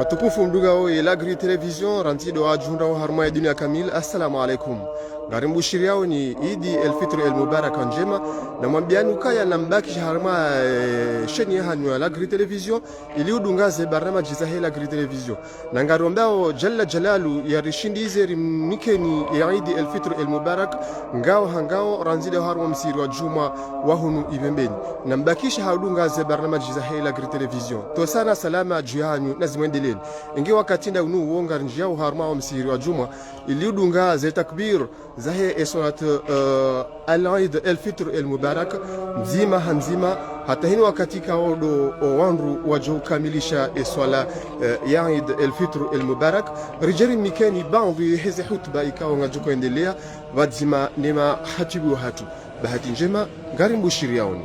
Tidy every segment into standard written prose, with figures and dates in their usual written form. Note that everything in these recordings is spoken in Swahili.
watukufu mdugao Elagri television rantido ajunda wa harma ya dunia kamil. Assalamu alaikum. Garimbu shiriao ni Idi el-Fitr el-Mubarak njema na mwambiani ukaya na mbaki harma sheni ya hanyu ya Elagri television ili udungaze barnamaji za Elagri television na ngarombao jalla jalalu ya rishindize rimikeni ya Idi el-Fitr el-Mubarak ngao hangao ranzide harma msiri wa juma wahunu ibembeni na mbakisha haudungaze barnamaji za Elagri television tosana salama juhanyu na zimwendeleni ingi wakatinda unu uonga njia uharma wa msiri wa juma ili udungaze takbir zahe esolat al-Eid el-Fitr el-Mubarak mzima hanzima hata hini wakati kaodo wanru wajo kamilisha eswala ya Eid el-Fitr el-Mubarak rijari mikeni baadhi hizi hutuba ikawa ngajuko endelea wadzima nema hatibu hatu bahati njema ngarimbu shiriaoni.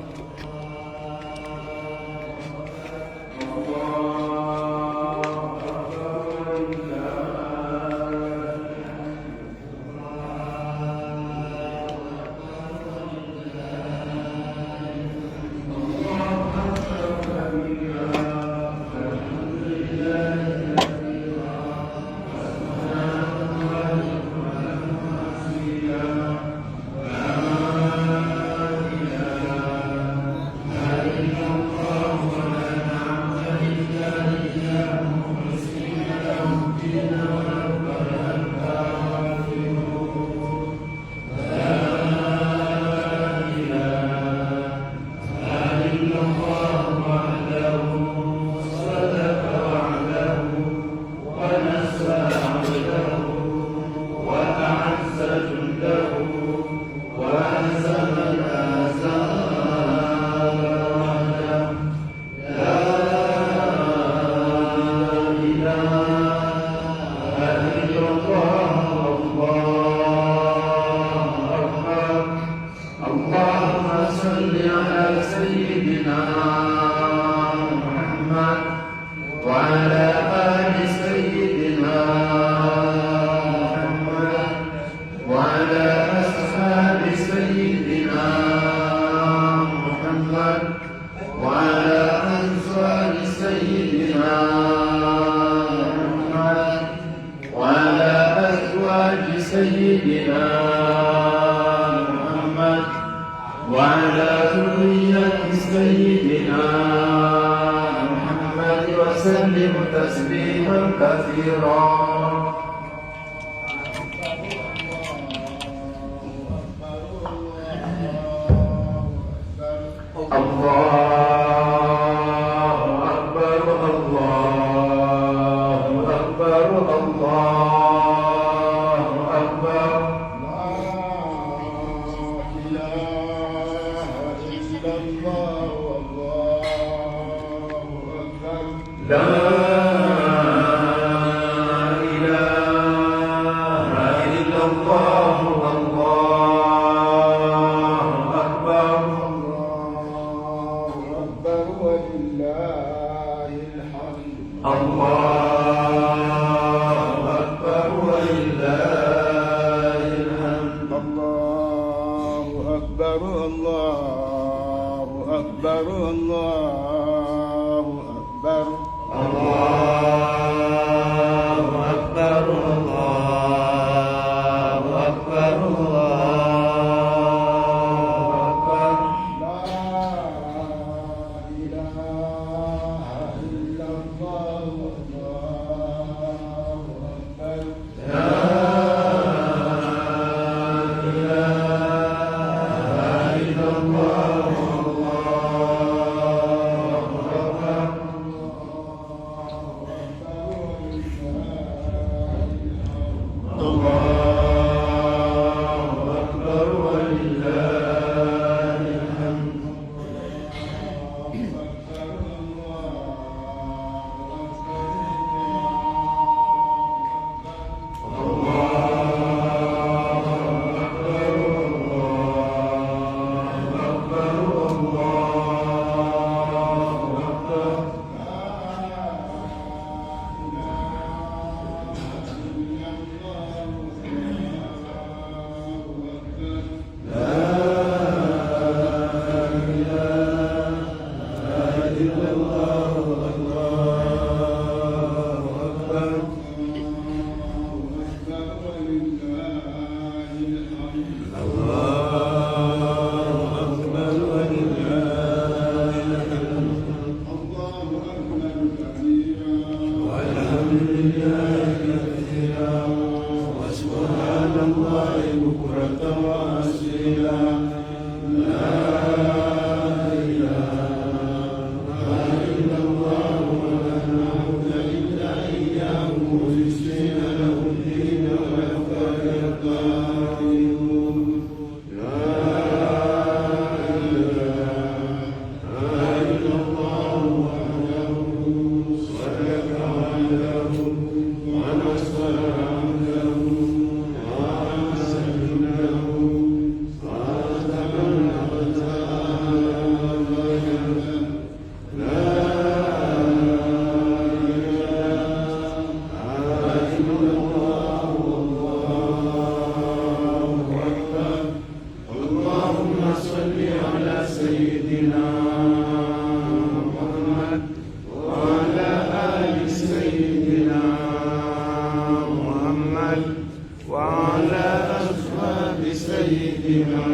وعلى أصحاب سيدنا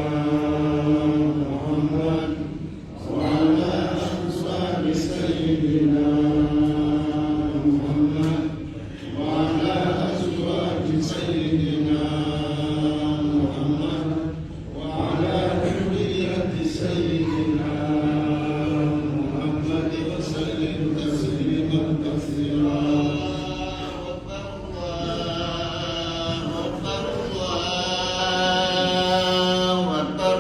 محمد وعلى أصحاب سيدنا محمد وعلى أزواج سيدنا محمد وعلى ذرية سيدنا محمد وسلم تسليما كثيرا. الله أكبر الله أكبر.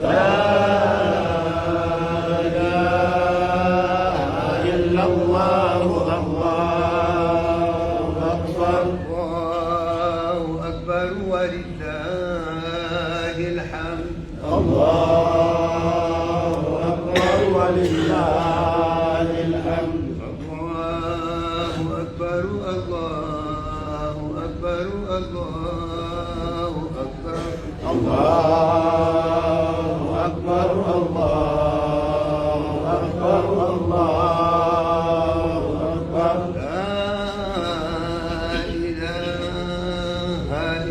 لا إله إلا الله الله أكبر الله أكبر ولله الحمد الله أكبر ولله الحمد الله أكبر الله أكبر الله أكبر الله أكبر الله أكبر الله أكبر لا إله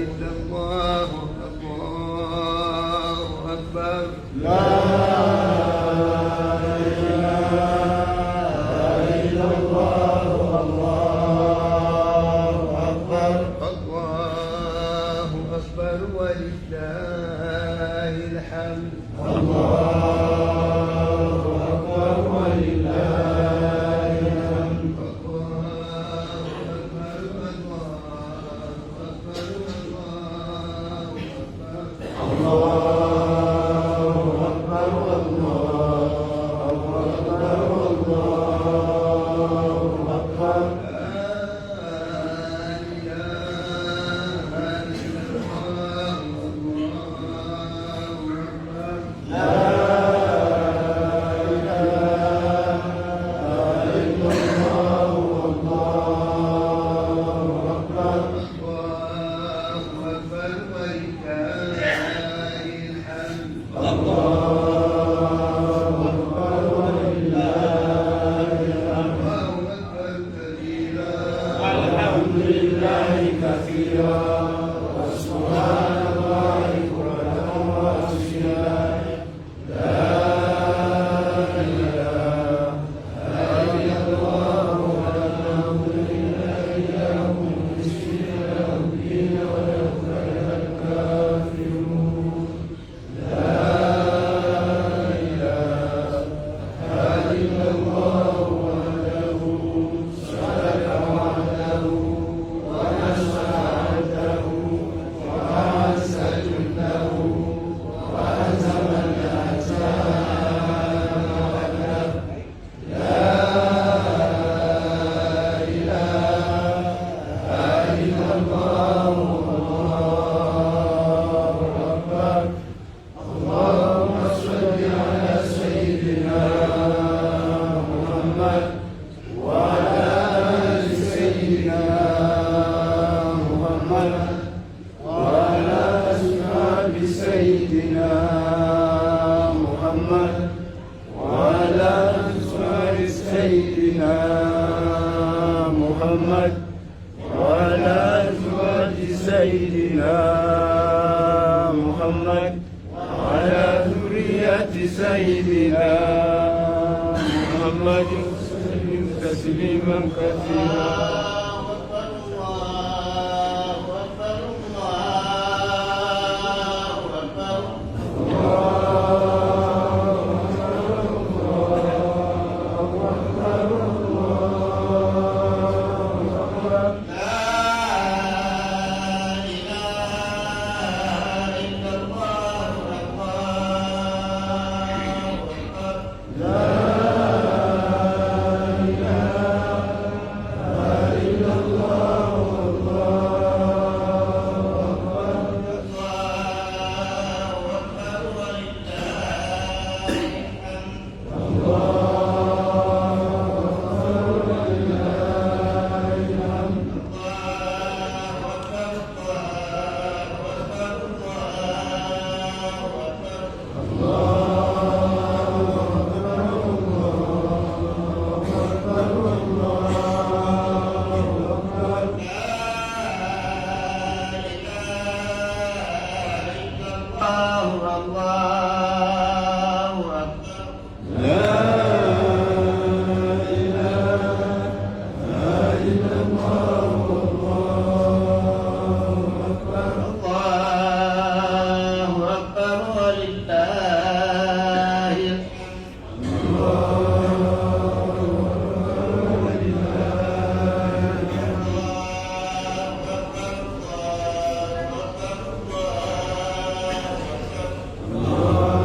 إلا الله الله أكبر لا إله إلا الله الله أكبر الله أكبر ولله الحمد الله أكبر ولله الحمد الحمد لله كثيرا وسبحان الله بكرة وأصيلا لا إله إلا الله وحده لا إله إلا له الدين ولو كره الكافرون لا إله إلا الله وحده صدق وعده ونصر عبده وأعز جنده وهزم الأحزاب وحده لا إله إلا الله الله أكبر اللهم صل على سيدنا محمد وعلى آل سيدنا محمد وعلى أصحاب سيدنا محمد وعلى أصحاب سيدنا محمد وعلى أزواج سيدنا محمد وعلى ذرية سيدنا محمد وسلم تسليما كثيرا الله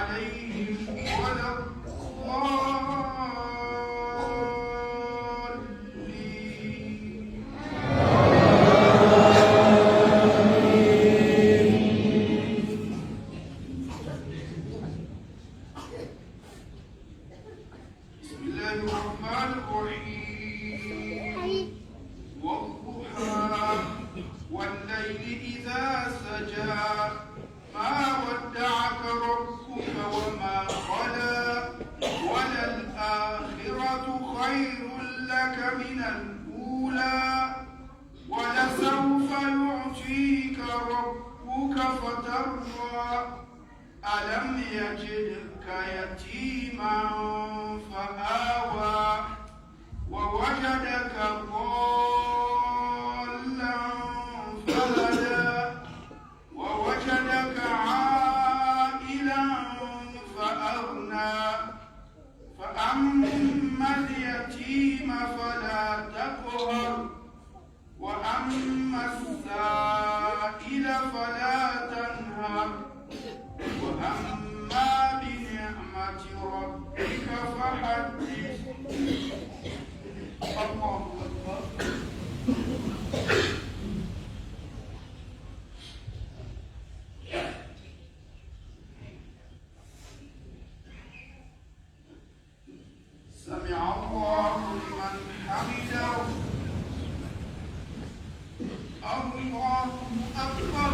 عليهم ولا الضالين. بسم الله الرحمن الرحيم. والضحى والليل إذا سجى ما ودعك ربك وما قلى وللآخرة خير لك من الأولى ولسوف يعطيك ربك فترضى ألم يجدك يتيما فآوى ووجدك ضالا فهدى ووجدك عائلا فأغنى فأما اليتيم فلا تقهر وأما السائل فلا تنهر وأما بنعمة ربك فحدث. الله أكبر. سمع الله لمن حمده. الله أكبر.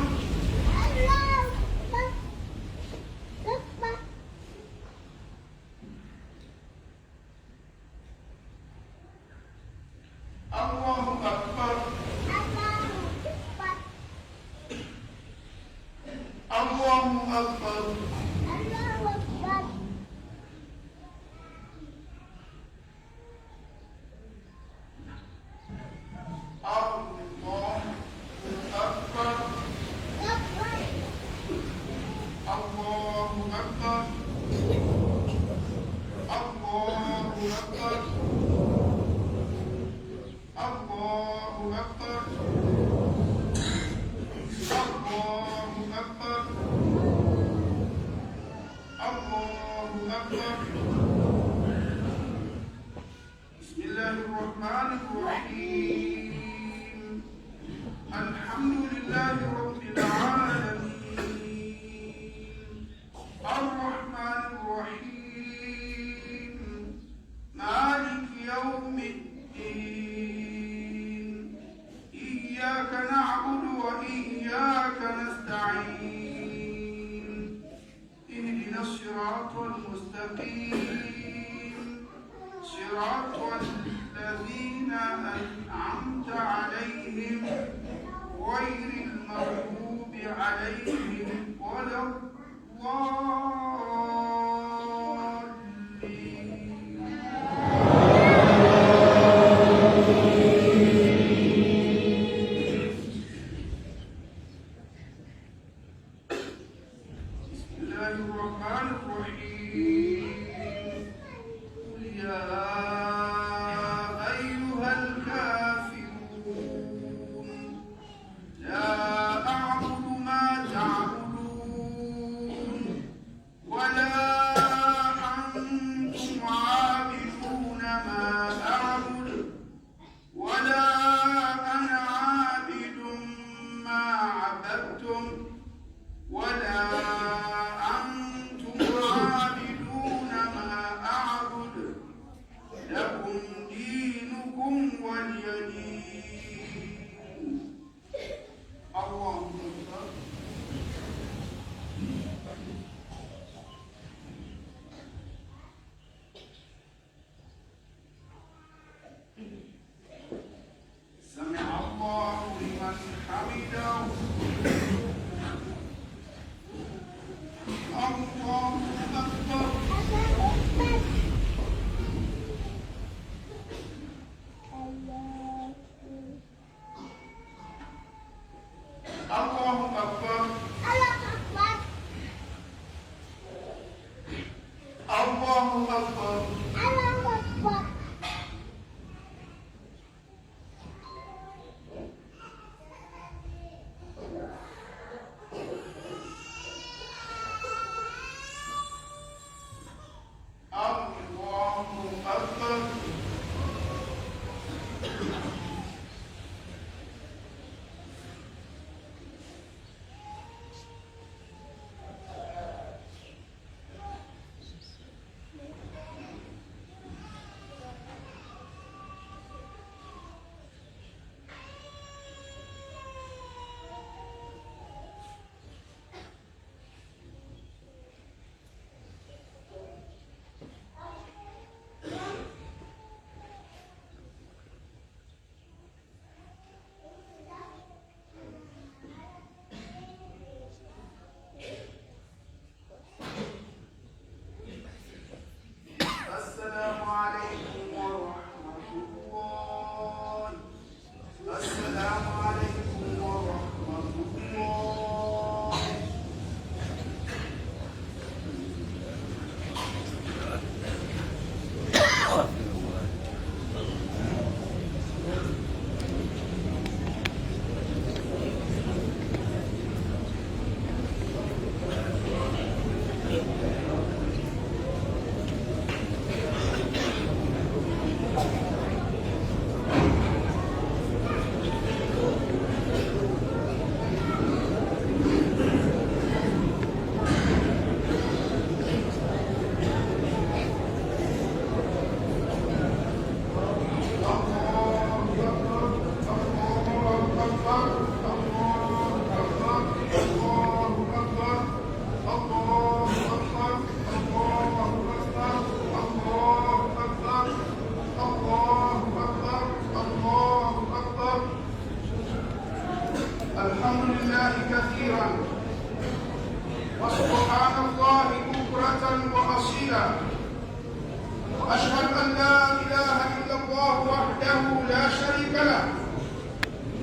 الله أكبر. الله أكبر. بسم الله الرحمن الرحيم. الحمد لله رب العالمين الرحمن الرحيم مالك يوم الدين إياك نعبد وإياك نستعين اهدنا الصراط المستقيم صراط الذين أنعمت عليهم غير المغضوب عليهم ولا الضالين. بسم الله الرحمن الرحيم. قل يا أيها الكافرون لا أعبد ما تعبدون ولا أنتم عابدون ما أعبد ولا أنا عابد ما عبدتم ولا أنتم عابدون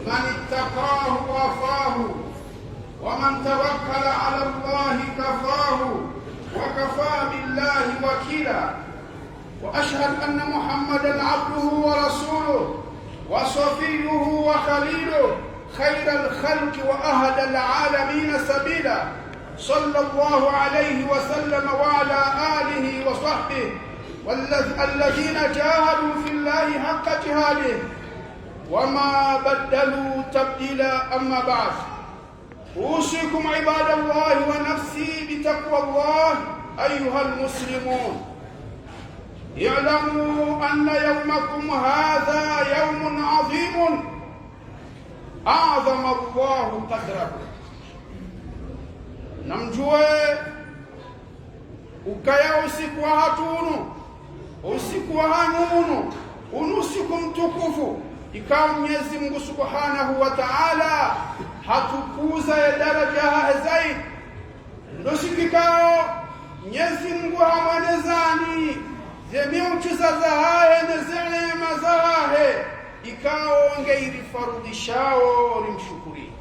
من اتقاه وافاه ومن توكل على الله كفاه وكفى بالله وكيلا وأشهد أن محمدا عبده ورسوله وصفيه وخليله خير الخلق وأهدى العالمين سبيلا صلى الله عليه وسلم وعلى آله وصحبه والذين جاهدوا في الله حق جهاده وما بدلوا تبديلا. أما بعد، أوصيكم عباد الله ونفسي بتقوى الله أيها المسلمون. اعلموا أن يومكم هذا يوم عظيم أعظم الله قدره. Namjue ukaya usiku wa hatunu, usiku wa hanunu, unusiku mtukufu, ikawa Mwenyezi Mungu Subhanahu wa Ta'ala hatukuza ya daraja zaidi. Ndosikikao Mwenyezi Mungu hamwanezani zemiuchiza zahahe nezele mazahe, ikao ngeirifarudishao rimshukuri,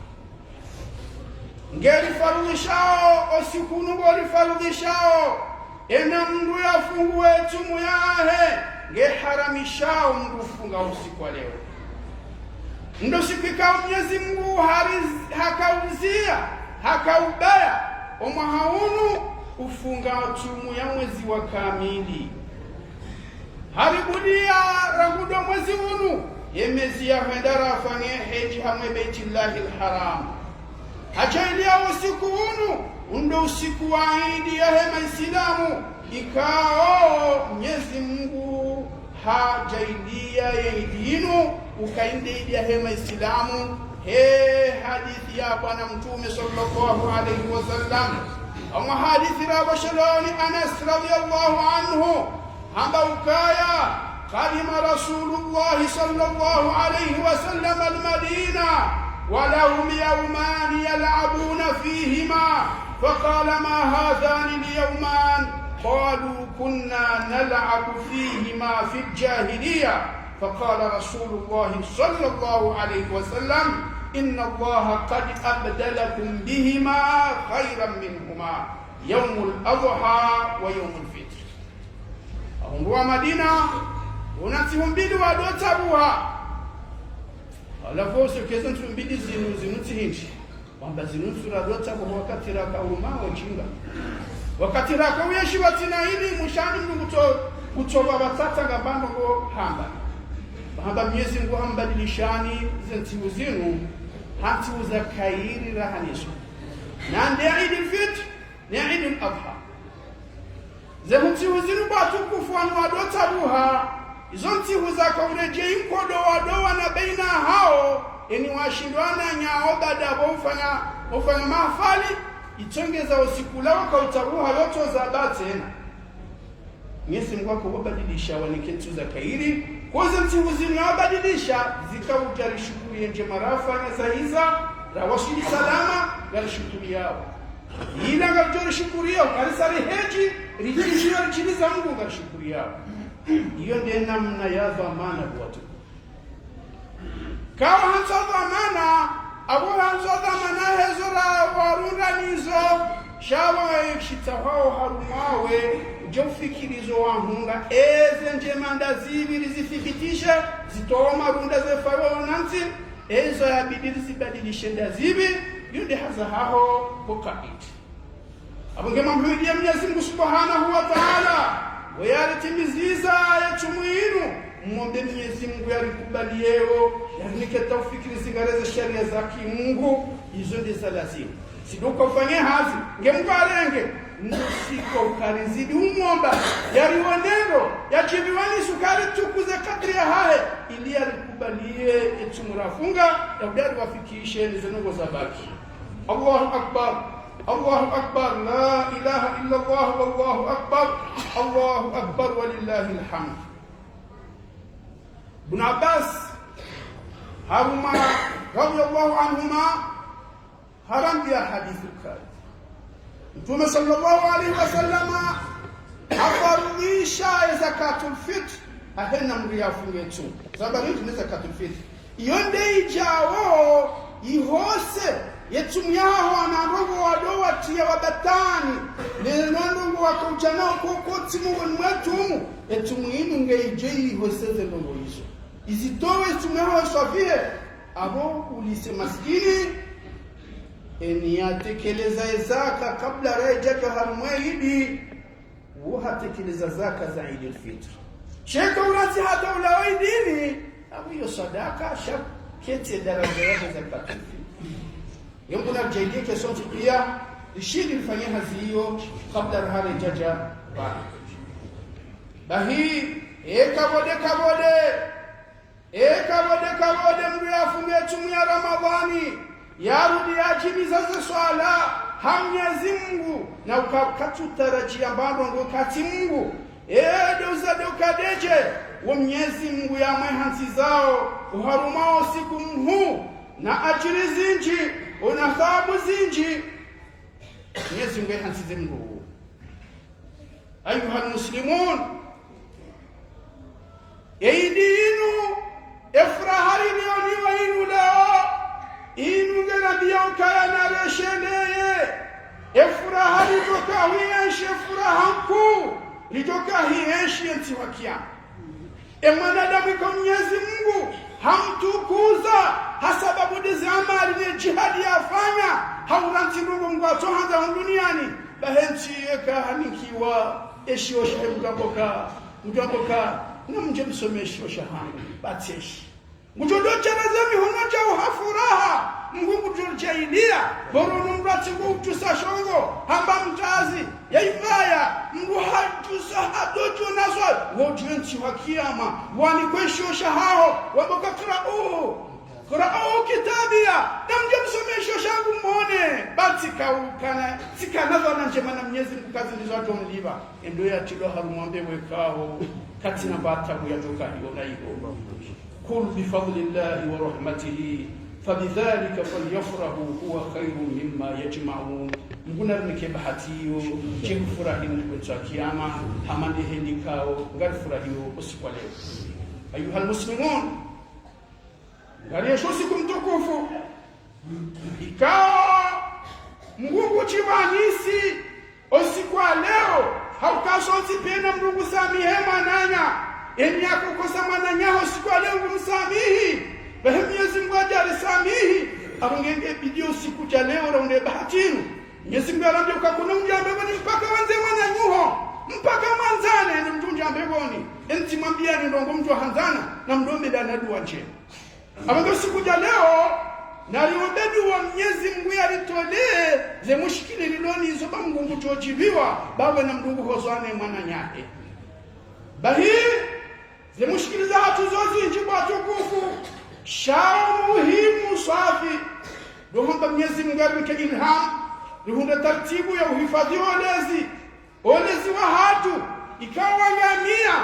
ngerifarudishao osikunugo rifarudishao ena mndu yafungue tumu yahe ngeharamishao mndu funga usiku wa leo. Ndo sikikao Mwenyezi Mungu hakauzia hakaubaya omahaunu ufunga tumu ya mwezi wa kamili haribudia ragudo mwezi unu yemezi ya hendara afanye heji hamwe Baitullahi al-Haram. Hajailia usiku unu undo usiku wa Idi ya hema Islamu, ikao Mwenyezi Mungu hajailia yidinu ukainde Idi ya hema Islamu. Hadithi ya Bwana Mtume sallallahu alayhi wasallam, ama hadithi rabashalani Anas radiyallahu anhu amba ukaya qadima Rasulullah sallallahu alayhi wasallam al-Madina ولهم يومان يلعبون فيهما فقال ما هذان اليومان؟ قالوا كنا نلعب فيهما في الجاهلية. فقال رسول الله صلى الله عليه وسلم إن الله قد أبدلكم بهما خيرا منهما يوم الأضحى ويوم الفطر. أهو مدينة ونتهم بدوا دوتابوها alafu usikiza tumbidi zinuti hinji kwamba zinuti radota kwa wakati raka urumao jinga wakati raka uyeshi batina hili mushani mndu kutoba batata ngabando ngo hamba Mwenyezi Mungu hambadilishani zintibu zinu hantibu za kairi rahanisho na ndi Eid al-Fitr na Eid al-Adha zintibu zinu batukufu anu wadota buha izonti huzaka urejei mkodo wadowa na baina hao eni washindwana nyao bada ufanya mahafali itongeza usikula waka utaruha yoto za batena. Mwenyezi Mungu wako wabadilisha waniketu za kairi kwanza mtihuzini wabadilisha zika ujari shukuri enje marafa na zahiza rawashidi salama gari shukuri yao ila gari shukuri yao karisari heji rijishio richiliza Mungu gari shukuri yao. Hiyo ndiye namna ya dhamana watu. Kawa hanzo dhamana, abo hanzo dhamana hezora warunda nizo, shawa ekshitahao harumawe, jofikirizo wahunga, eze njemanda zibiri zithibitishe, zitoa marunda zefawe nanti, ezo ya bidiri zibadilishe ndazibi, yundi haza hao kukaiti. Abo ngema mhuidia Mwenyezi Mungu Subhanahu wa Ta'ala, wayalitimiziza yachumuinu mwombe Mwenyezi Mungu yarikubaliyeo yarinike tawfikiri zingareze sharia za kimungu hizo ndizo lazima siduka ufanye hazi ngemgarenge nusiko ukarizidi umomba yarionendo yachibiwani sukari tukuze kadri ya hahe ili yarikubalie etumurafunga yabdari wafikishe nizenungo za baki. Allahu Akbar الله أكبر لا إله إلا الله والله أكبر الله أكبر ولله الحمد. ابن عباس هرما رضي الله عنهما هرم بها حديث الكارث ثم صلى الله عليه وسلم أفرضيشا زكاة الفطر أهنا مريافون يتسون زبرين زكاة الفطر yonde ijao ihose yetumyaho anandogo wadowa tia wabatani nenandongo wakaujanao kokoti mungu mwetumu etumuinu ngeijei ihoseze ndongo hizo izitowe tumyaho swafie abo ulise maskini eniyatekeleza zaka kabla rejaja harumwehidi uhatekeleza zaka za Eid al-Fitr sheka urasi hata ulawai dini abu hiyo sadaka shaketi daraja yake zakati yombo na jaidia kesonti pia ishidi lifanyia hazi hiyo kabla rejaja bahi kabode mdu yafunge tumu ya Ramadhani yarudi ajimiza za swala hamnyezi Mungu na ukakatutarajia mbando ndo kati Mungu deukadeje wa Mwenyezi Mungu ya mwehansi zao uharumao siku mhu na ajiri zinji una thawabu zinji Mwenyezi Mungu ya hansi Mungu ayuha muslimun eidinu efrahari nioniwa inu leo inu gerabia ukaya na resheneye efuraha litoka hienshi furahanku litoka hienshi entiwakia mwanadamu iko Mwenyezi Mungu hamtukuza hasababu dizi amali ni jihadi yafanya hauranti ndugu Mungu atohanza duniani bahenti yeka hanikiwa eshio shehe mjamboka na mjemsomeshi shahani bateshi mujodochereza mihonoja uhafuraha Mungu jailia borono mrati kutusa shongo hamba mtazi yaifaya Mungu hatusa hadojo nazo wojenti wa kiyama wani kwesho shahao waboka qra'u kitabia damje msomesho shangu muone batika ukana sikanazo na njema na Mwenyezi Mungu kazi ndizo atomliba endo ya tilo harumwambe wekao katina batabu ya toka hiyo na hiyo قل بفضل الله ورحمته فبذلك فليفرحوا هو خير مما يجمعون nguna nike bahatiyo jefurahi kwa kiyama hamande hendikao ngalfurahiyo usiku leo ayuha almuslimun ngaliye siku mtukufu ikao Mungu chimanisi usiku leo haukasonsi pena Mungu samihema nanya yako kosa mananyaho siku leo kumsamihi Mwenyezi Mungu ajalisamihi abungenge bidio siku cha leo raunde bahatiru Mwenyezi Mungu arambia ukakuna mjambe ni mpaka wanze mwananyuho mpaka manzane ni mtunja mbegoni enti mwambia ni ndongo mtu hanzana na mdombe dana dua nje abunge siku cha leo na liobedu wa Mwenyezi Mungu alitolee ze mushikili liloni hizo Mungu mtojibiwa bawe na mdungu hozwane mwananyake bahi ze mushikili za hatu zozi njibu atukufu shao muhimu safi dohomba Mwenyezi Mungu alike ilham lihunda taratibu ya uhifadhi olezi wa hatu ikawa ngamia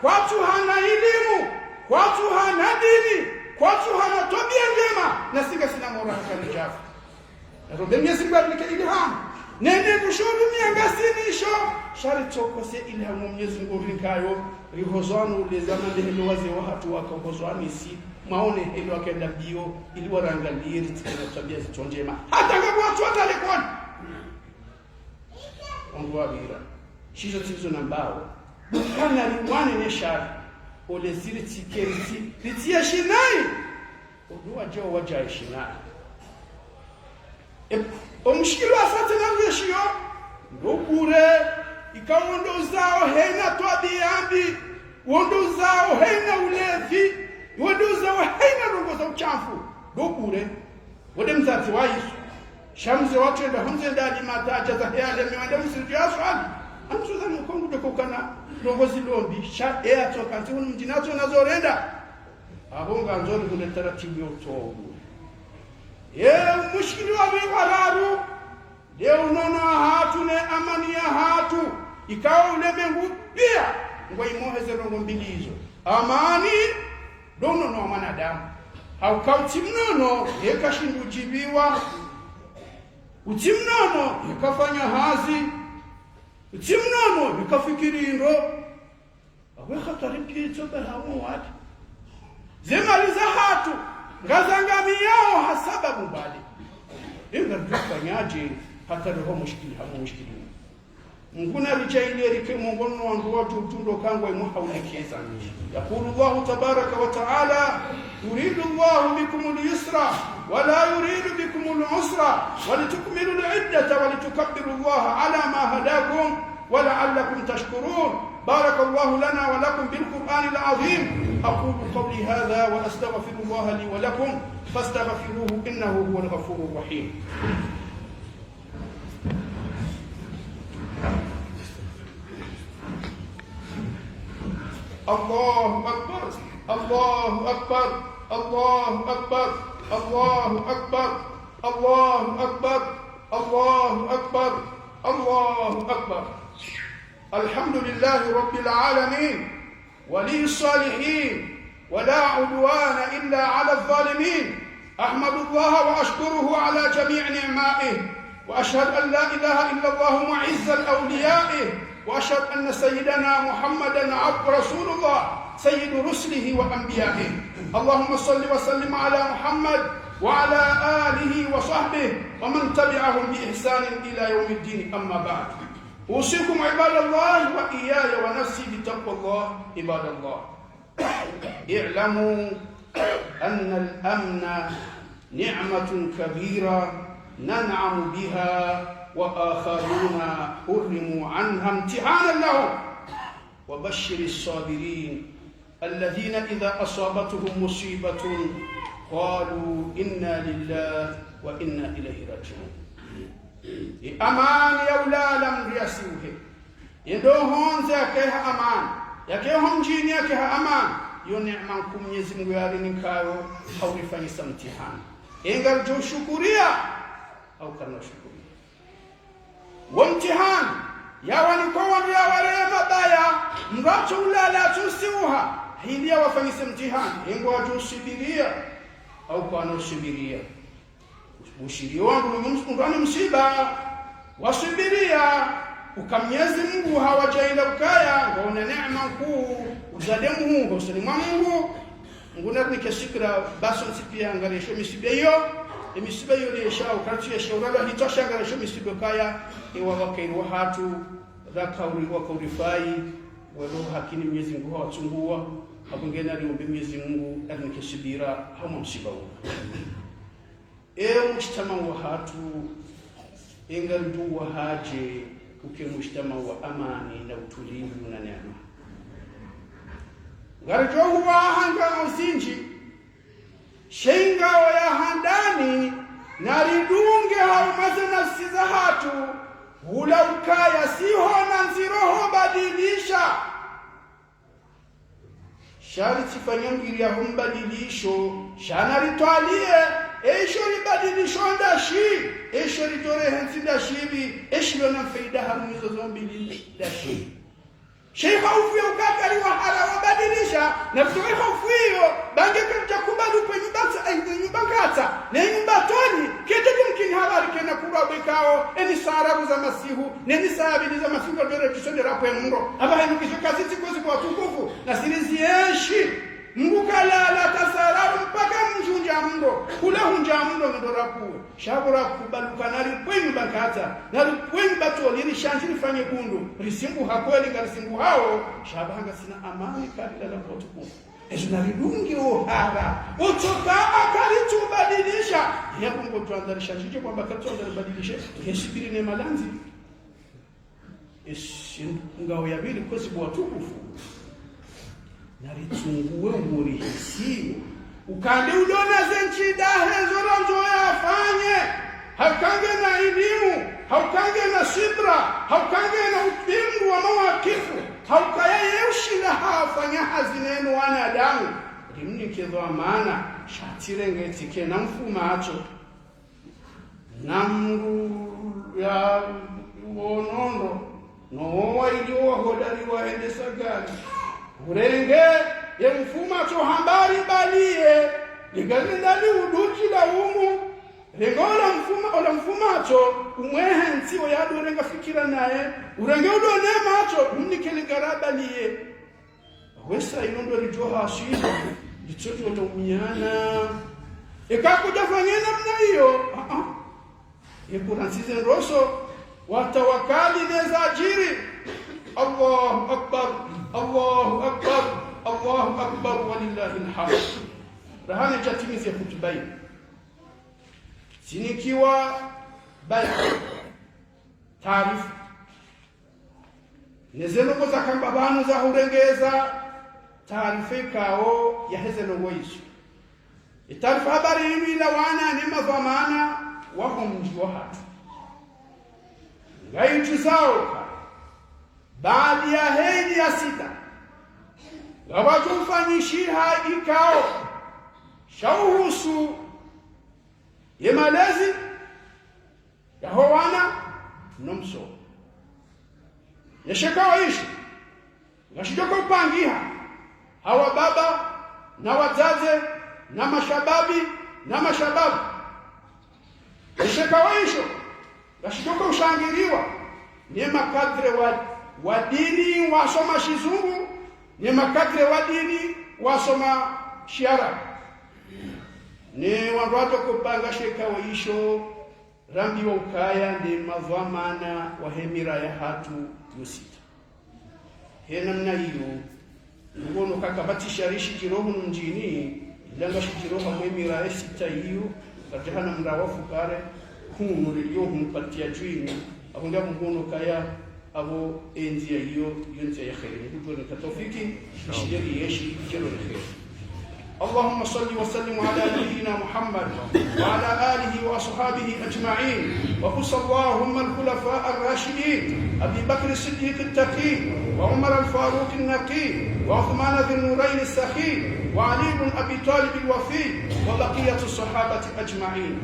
kwatu hana elimu kwatu hana dini kwatu hana tabia njema na singa sina moraka ni chafu na robe Mwenyezi Mungu alike ilham nene kushudu miangasini isho shari chokose ilham Mwenyezi Mungu rinkayo rihozwanu lezama ndehelo waze wa hatu wakahozwani si maone hilo akaenda bio ili warangalie riziki tabia zitonjema hata kama watu watalekwana ongo abira shizo tizo nambao kana riwane ne shari ole ziri tikeriti litia shinai odua jo waja shinai omshikilo asante na yeshio ndokure ikawondo zao hena twabiambi wondo zao hena ulevi woduza wa haina rongo za uchafu dokure wode mzati wa Yesu shamze watu ndio hamze ndani mataja za yale miwanda msirjo aswali amsuza mkongo dokokana rongo zilombi sha toka nti mjinazo nazorenda abonga nzori kule taratibu ya utobu mushkili wa wararu leo unaona hatu ne amani ya hatu ikawa ulemengu pia ngoi moheze rongo mbili hizo amani dono no mwanadamu haukauti mnono yekashindu jibiwa utimnono yakafanya hazi utimnono yakafikirindo awe hatari pito bahamu watu zemaliza hatu ngazangamiao hasababu bali inga dufanyaje hata roho mushkili hamu mushkili nguna rijaili rike mungono wangu watu tundo kangwa imu haulekeza yakulu Allah tabaraka wa taala yuridu Allah bikum al-yusra wa la yuridu bikum al-usra wa litukmilu al-iddata wa litukabbiru Allah ala ma hadakum wa la'allakum tashkurun بارك الله لنا ولكم بالقرآن العظيم أقول قولي هذا وأستغفر الله لي ولكم فاستغفروه إنه هو الغفور الرحيم الله أكبر الله أكبر الله أكبر الله أكبر الله أكبر الله أكبر الله أكبر الحمد لله رب العالمين ولي الصالحين ولا عدوان إلا على الظالمين أحمد الله وأشكره على جميع نعمائه وأشهد أن لا إله إلا الله معز الأولياء وأشهد أن سيدنا محمدا عبد رسول الله سيد رسله وأنبيائه اللهم صل وسلم على محمد وعلى آله وصحبه ومن تبعهم بإحسان إلى يوم الدين أما بعد أوصيكم عباد الله وإياي ونفسي بتقوى الله عباد الله اعلموا أن الأمن نعمة كبيرة ننعم بها وآخرون حرموا عنها امتحانا لهم وبشر الصابرين الذين إذا أصابتهم مصيبة قالوا إنا لله وإنا إليه راجعون amani ya ulala mriasiuhe yendohonze yakeha amani yakeho mjini yakeha amani yo neema ku Mwenyezi Mungu yarinikayo haulifanyisa mtihani inga joshukuria au kana shukuria wa mtihani yawa ni kwa wale mabaya mracho ulala tusiuha hili wafanyisa mtihani ingo wajosubiria au kana subiria ushiri wangu ni msiba wasubiria ukamnyezi Mungu hawajaenda ukaya ngaona neema kuu uzade Mungu usalimu Mungu nguna nikashikira baso sipia ngaresho misiba hiyo emisiba hiyo ni shao kati ya shauri hitosha ngaresho misiba kaya ewa wakairwa hatu rakauri wakaurifai walo hakini Mwenyezi Mungu hawachungua hakungena liombe Mwenyezi Mungu anikishibira hama msiba huo mujtama wa hatu ingaldu wa haje uke mujtama wa amani na utulivu na neema garjo huwa hanga usinji shenga wa ya handani na ridunge haumaze nafsi za hatu hula ukaya siho na nziroho badilisha shari tifanya ngiri ya humbadilisho shana ritwalie esho libadilisho ndashi esho litore hensi ndashibi esho na faida hamuzo zombili ndashi sheikh haufu ya ukakari wa hala wabadilisha na kutoka haufu hiyo bange kama kubali kwa nyumbakata na nyumbatoni kete kumkini habari kena kuba bekao eni sarabu za masihu neni sabili za masihu dore tusende rapo ngo aba henu kishoka sisi kozi kwa tukufu na sirizi eshi mbukalala tasarabu mpaka mjunja mndo kula hunja mndo ndorapu shabura kubalukanari kwenye bakata na kwenye batoli ni shanjiri fanye kundu risimbu hakweli ngarisimbu hao shabanga sina amani kadila la protokoli ezo naridungi ohara utoka akali tubadilisha yapo ngo tuandarisha njije kwamba katonda badilisha kesibiri ne malanzi ngao ya bili kosi bwa tukufu naritunguwe muri hisiyo ukande udona zenchida hezo ronzo yafanye haukange na elimu haukange na sidra haukange na utimbu wa mawakifu haukaya yeushinda hafanya hazinenu wanadamu limni kezo amana shatirenge tike na mfuma acho namru ya wonondo no wailiwa hodari waendesa gari urenge ye mfuma cho hambari balie ligalindali uduchi la umu rengola mfuma cho umwehe ntiwo yadu renga fikira naye urenge udone macho umnikele garaba liye wesa ilondo lijoha shida lichoto to umiana ikakuja fanya namna hiyo ikuransize roso watawakali neza ajiri Allahu akbar Allahu akbar Allahu akbar walillahi alhamd. Rahani chatimizi ya kutubai sinikiwa bai taarifa nezeno za kamba banu za hurengeza taarifa kao ya hezeno woisu taarifa habari hii ila wana ni madhamana wa mji wa hatu ngaitu zao baada ya hedi ya sita wajufanyishiha ikao shauhusu ya malezi ya howana nomso yashakawaishi ngashijoko upangiha hawa baba na wazaze na mashababi na mashababu yashakawaisho ngashijoko ushangiriwa ni makadre wa dini wasoma shizungu ni makadre wa dini wasoma shiara ni wangato kupanga shekawaisho rambi wa ukaya ndi madhamana wa hemira ya hatu yusita hena mna hiyo ngono kakabati sharishi kiroho mjini ilanga shikiroho hemira ya sita hiyo katihana mrawafu kare kunu lio humpatia jini akunga ngono kaya abo enzi ya hiyo yonzi ya khairi ndio katofiki shideri yeshi jero khairi. اللهم صل وسلم على نبينا محمد وعلى آله وأصحابه أجمعين وخص اللهم الخلفاء الراشدين أبي بكر الصديق التقي وعمر الفاروق النقي وعثمان ذي النورين السخي وعلي بن أبي طالب الوفي وبقية الصحابة أجمعين.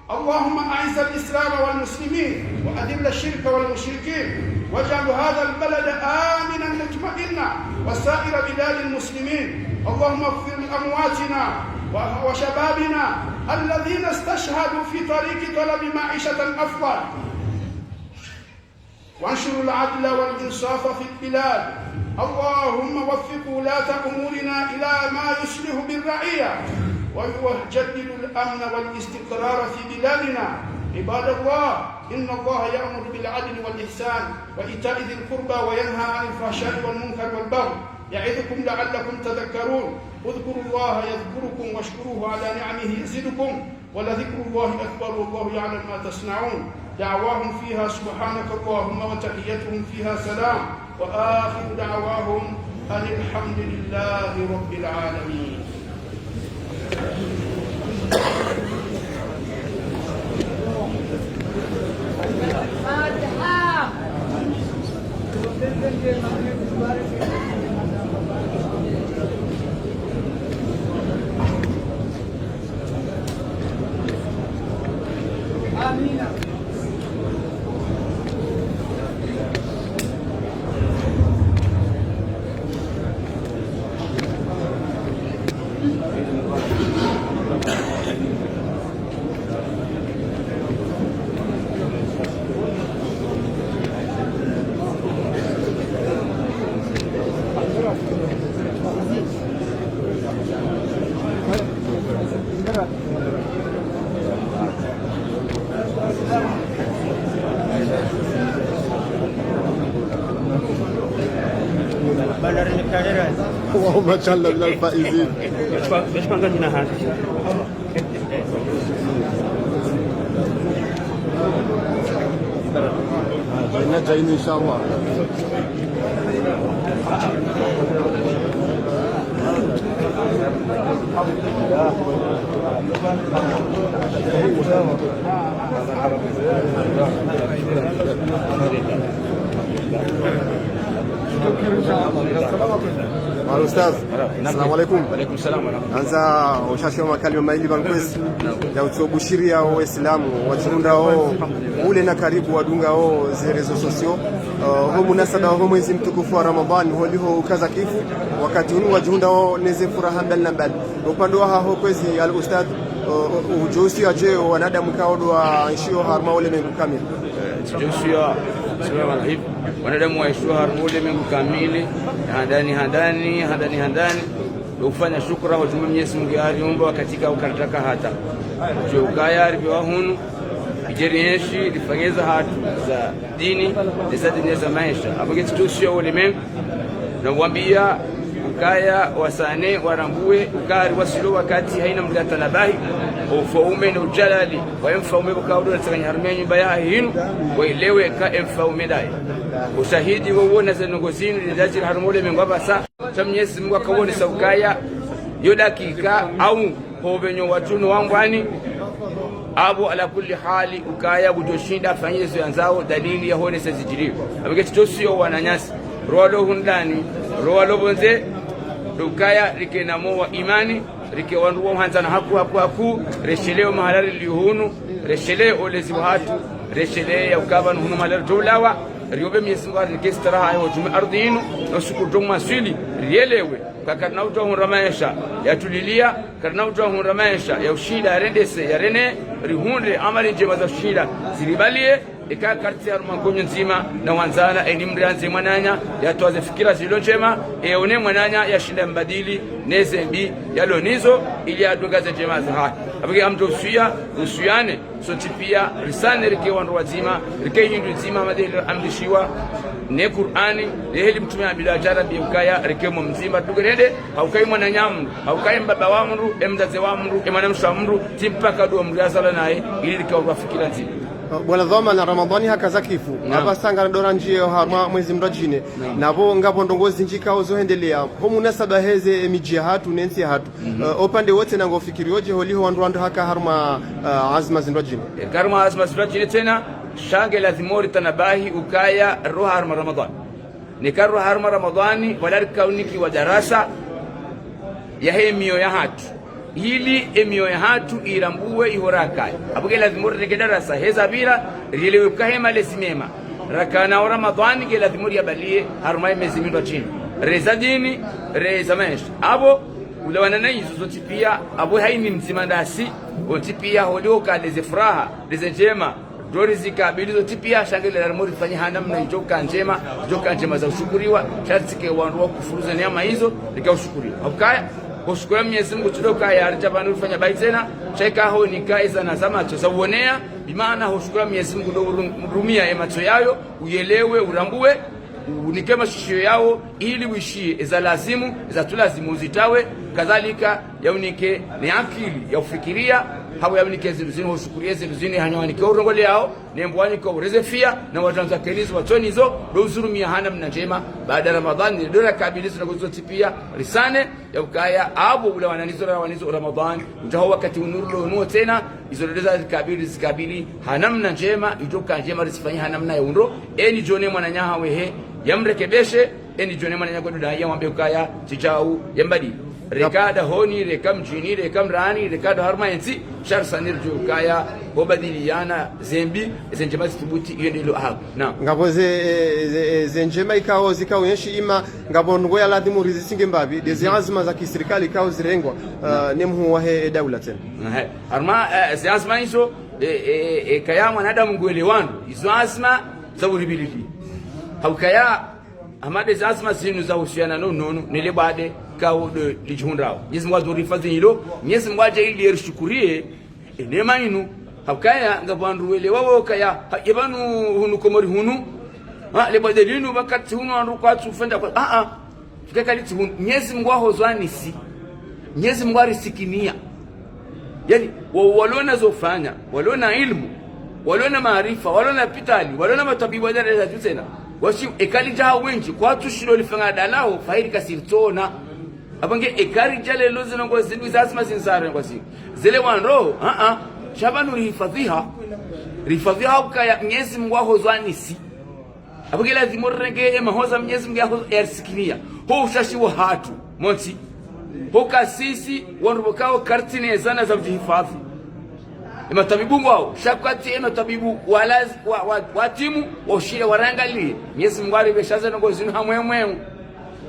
اللهم أعز الإسلام والمسلمين وأذل الشرك والمشركين واجعل هذا البلد آمنا مطمئنا وسائر بلاد المسلمين. اللهم اغفر لأمواتنا وشبابنا الذين استشهدوا في طريق طلب معيشة أفضل وانشر العدل والإنصاف في البلاد. اللهم وفق ولاة أمورنا إلى ما يصلح بالرعية ويجدد الأمن والاستقرار في بلادنا. عباد الله إن الله يأمر بالعدل والإحسان وإيتاء ذي القربى وينهى عن الفحشاء والمنكر والبغي يعظكم لعلكم تذكرون. اذكروا الله يذكركم واشكروه على نعمه يزدكم ولذكر الله أكبر والله يعلم ما تصنعون. دعواهم فيها سبحانك اللهم وتحيتهم فيها سلام وآخر دعواهم أن الحمد لله رب العالمين. اللهم اجعلنا من الفائزين. جايين ان شاء الله. Ustaz, assalamu alaikum. Alaikum salam. Anza ushashia makalima maili bankwesi ya utobushiria wa Waislamu wajirunda o ule na karibu wadunga o zerezo sosio ho munasaba ho mwezi mtukufu wa Ramadhani holiho ukaza kifu wakati huu wajirunda o neze furaha mbali na mbali upande wa ho kwezi al ustad ujusi aje wanadamu kaodo wa nshio harma ule mengu kamili ujusi ya sura hivi wanadamu waishwa harma ule mengu kamili handani ufanya shukra wa jumla Mwenyezi Mungu aliumba katika ukaritaka hata jo ukaya alipewa hunu ijerienshi lifanyeza hatu za dini za dini za maisha abage tutusio ulimwengu na kuambia ukaya wasane warambue ukari wasilo wakati haina mgata nabahi ufaume na ujalali wa mfaume bukaudo na tsanya harumia nyumba ya hinu wailewe ka mfaume dai ushahidi wauona zenongozini lidaji harumole mengwaba sa Mwenyezi Mungu akawone saukaya yo dakika au hobenyo watuno wangwani abo ala kulli hali ukaya bujoshinda fanyizo yanzao dalili ya hone sezijiri abige tutosio wananyasi roalo hundani roalo bonze ukaya rikenamo wa imani rike wanduwa hanzana haku resheleo mahalari lihunu resheleo lezi watu resheleo ya ukabanu hunu mahalari tulawa riobe Mwenyezi Mungu alikestara ayo jume ardhinu na shukuru maswili rielewe kakana uto hun maisha ya tulilia karna uto hun maisha ya ushida yarendese yarene rihunde amali njema za ushida zilibalie ika karti ya rumangonyo nzima na wanzana enimrianze mwananya ya toaze fikira zilo njema eone mwananya ya shinda mbadili nezembi yalonizo ili adungaze njema za haki abige amto usuyane so tipia risane rike wandu wazima rike hindu nzima madeli amdishiwa ne Qur'ani leheli mtume abila jarabi ukaya rike mu mzima dugerede haukai mwananyamu haukai mbaba wa mru emdaze wa mru emana mshamru timpaka do mru yazala naye ili rike fikira nzima bwana dhoma na Ramadhani hakaza kifu abasanga ndora njie harma mwezi mrajine nabo ngapo ndongozi njikao zoendelea ho munasaba heze emijia hatu nensi hatu opande wote nango fikirioje holiho wandu haka harma azma zinrajine karma azma zinrajine tena shange lazimori tanabahi ukaya roha harma Ramadhani nikaru harma Ramadhani wala kauniki wa darasa ya hemio ya hatu hili emio ya hatu irambue ihoraka abuge lazimuri reke darasa heza bila rielewe kahema lesimema rakana wa Ramadhani ke lazimuri yabalie harumai mezimindo chini reza dini reza maisha abo ulawana na hizo zote pia abo haini mzimandasi wote pia holioka leze furaha leze njema dorizika bilizo tipia shangele la mori fanya hanamna joka njema za ushukuriwa shartike wandu wa kufuruza neema hizo likaushukuriwa ukaya kushukuru Mwenyezi Mungu tudoka ya arjabanu fanya bai tena cheka ho nikaiza na zama tusauonea bimaana hushukuru Mwenyezi Mungu ndo rumia emacho yayo uelewe urambue unikema shishio yao ili uishie za lazimu za tulazimu uzitawe kadhalika yaunike ni akili ya ufikiria hapo yaunike zilizini hushukurie zilizini hanyawanike urongole yao nembwani kwa urezefia na watanza kenizo watonizo do uzurumia hana mnajema baada Ramadhani dora kabilizo na kuzotipia risane ya ukaya abo ule wananizo Ramadhani utaho wakati unurulo nuo tena izoleza zikabili hanamna njema itoka njema risifanya hanamna ya unro eni jone mwananyaha wehe yamrekebeshe eni jone mwananyaha kwa dudaya wambe ukaya chijau yambadi rekada honi reka mjini reka mrani rekada harma enzi shar sanir jukaya hobadiliana zembi zenjema zitubuti iyo ndilo hapo na ngabo zenjema ikao zikaonyeshi ima ngabo ngo ya ladhimu rizisinge mbabi deze azma za kiserikali ikao zirengwa nemhu wahe daula tena harma azma hizo kaya mwanadamu ngwelewano hizo azma za uribiliki haukaya amade azma zinu za uhusiana nono nile bade kao de lijundrao Mwenyezi Mungu azurifazi hilo Mwenyezi Mungu aje ili erishukurie enema inu hakaya ngabandu wele wao kaya yabanu hunu komori hunu le badelinu wakati hunu andu kwa tufenda kwa fikakali hunu Mwenyezi Mungu ahozwani si Mwenyezi Mungu arisikinia yani walona zofanya walona ilmu walona maarifa walona pitali walona matabibu wa daraja tena washi ekali jaha wengi kwa tushiro lifanga dalao faidi kasirtona abange ekari jale lozi ngo zindu zasima sinsare ngo si zile wanro shabanu rifadhiha ukaya Mwenyezi Mungu ahozwani si abange lazima renge mahoza Mwenyezi Mungu yarsikinia ho ushashi wa hatu monti ho kasisi wanrubokao kartine zana za kujihifadhi matabibu wao shakwati matabibu walazi watimu washira warangali Mwenyezi Mungu alibeshaza ngo zinu hamwemwe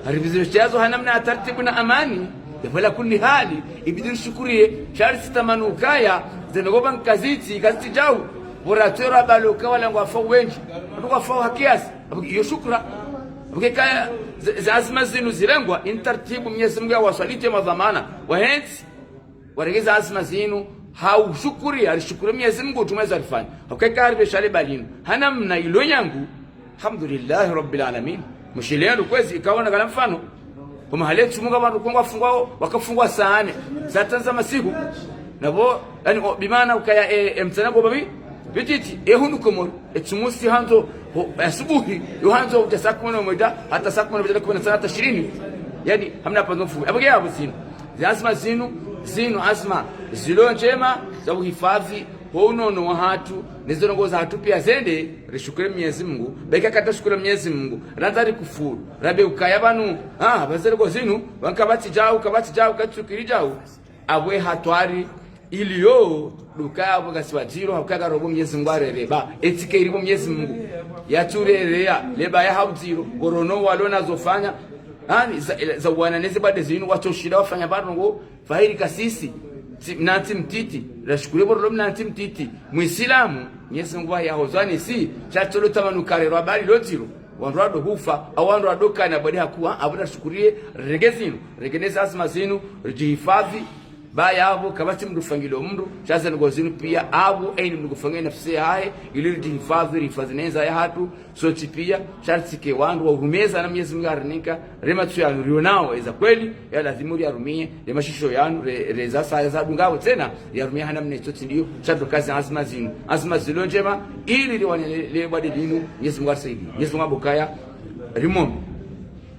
haribizishazo hanamna taratibu na amani wala kulli hali ibidi shukurie sharti tamanukaya zenogoba kaziti jau boratera baluka wala ngwafa wengi ngwafa hakiasi iyo shukra ukikaya azma zinu zilengwa intartibu Mwenyezi Mungu awasalite madhamana wahenzi waregeza azma zinu haushukuri alishukuru Mwenyezi Mungu tumeweza kufanya ukikaya harbe shale balinu hana mna ilo yangu alhamdulillah rabbil alamin mshileno kwezi ikaona kala mfano kama haletu Mungu abantu kongwa fungwao wakafungwa saa 4 saa 5 za masiku nabo yani bimaana ukaya mtanago babi bititi hunu komoro etumusi hanzo asubuhi yohanzo utasakuna moja hata sakuna moja kwa saa 20 yani hamna pandofu abage hapo sino lazima zinu azma zilo njema za uhifadhi unono wa hatu nizorongoza hatu pia zende rishukure Mwenyezi Mungu beka katashukura Mwenyezi Mungu radari kufuru rabe ukaya banu bazerego zinu bankabati jao katsukiri jao abwe hatwari iliyo dukaya bugasiwajiro hakukaga robo Mwenyezi Mungu arereba etike iribo Mwenyezi Mungu yaturerea leba ya hauziro gorono walona zofanya za wananezi bade zinu watoshida wafanya bado ngo fahiri kasisi nanti mtiti rashukure boro nanti mtiti muislamu Mwenyezi Mungu yahozani si chatolo tamanukare rabali lotiro wanrado hufa awanro adoka na badi hakuwa abuna shukurie regeneza asma zinu rejihifadhi baya abo kabati mdufangilo mndu chaza ngozinu pia abo aini mdufangile nafsi yae ili rejihifadhi neza ya hatu soti pia chartike wandu wa urumeza na Mwenyezi Mungu arinika rema tu ya rionao eza kweli ya lazimuri arumie rema shisho yanu reza saa za dungawo tena ya rumia hana mnechoti ndio chado kazi azma zilo njema ili liwane badi dinu Mwenyezi Mungu asaidi Mwenyezi Mungu abukaya rimon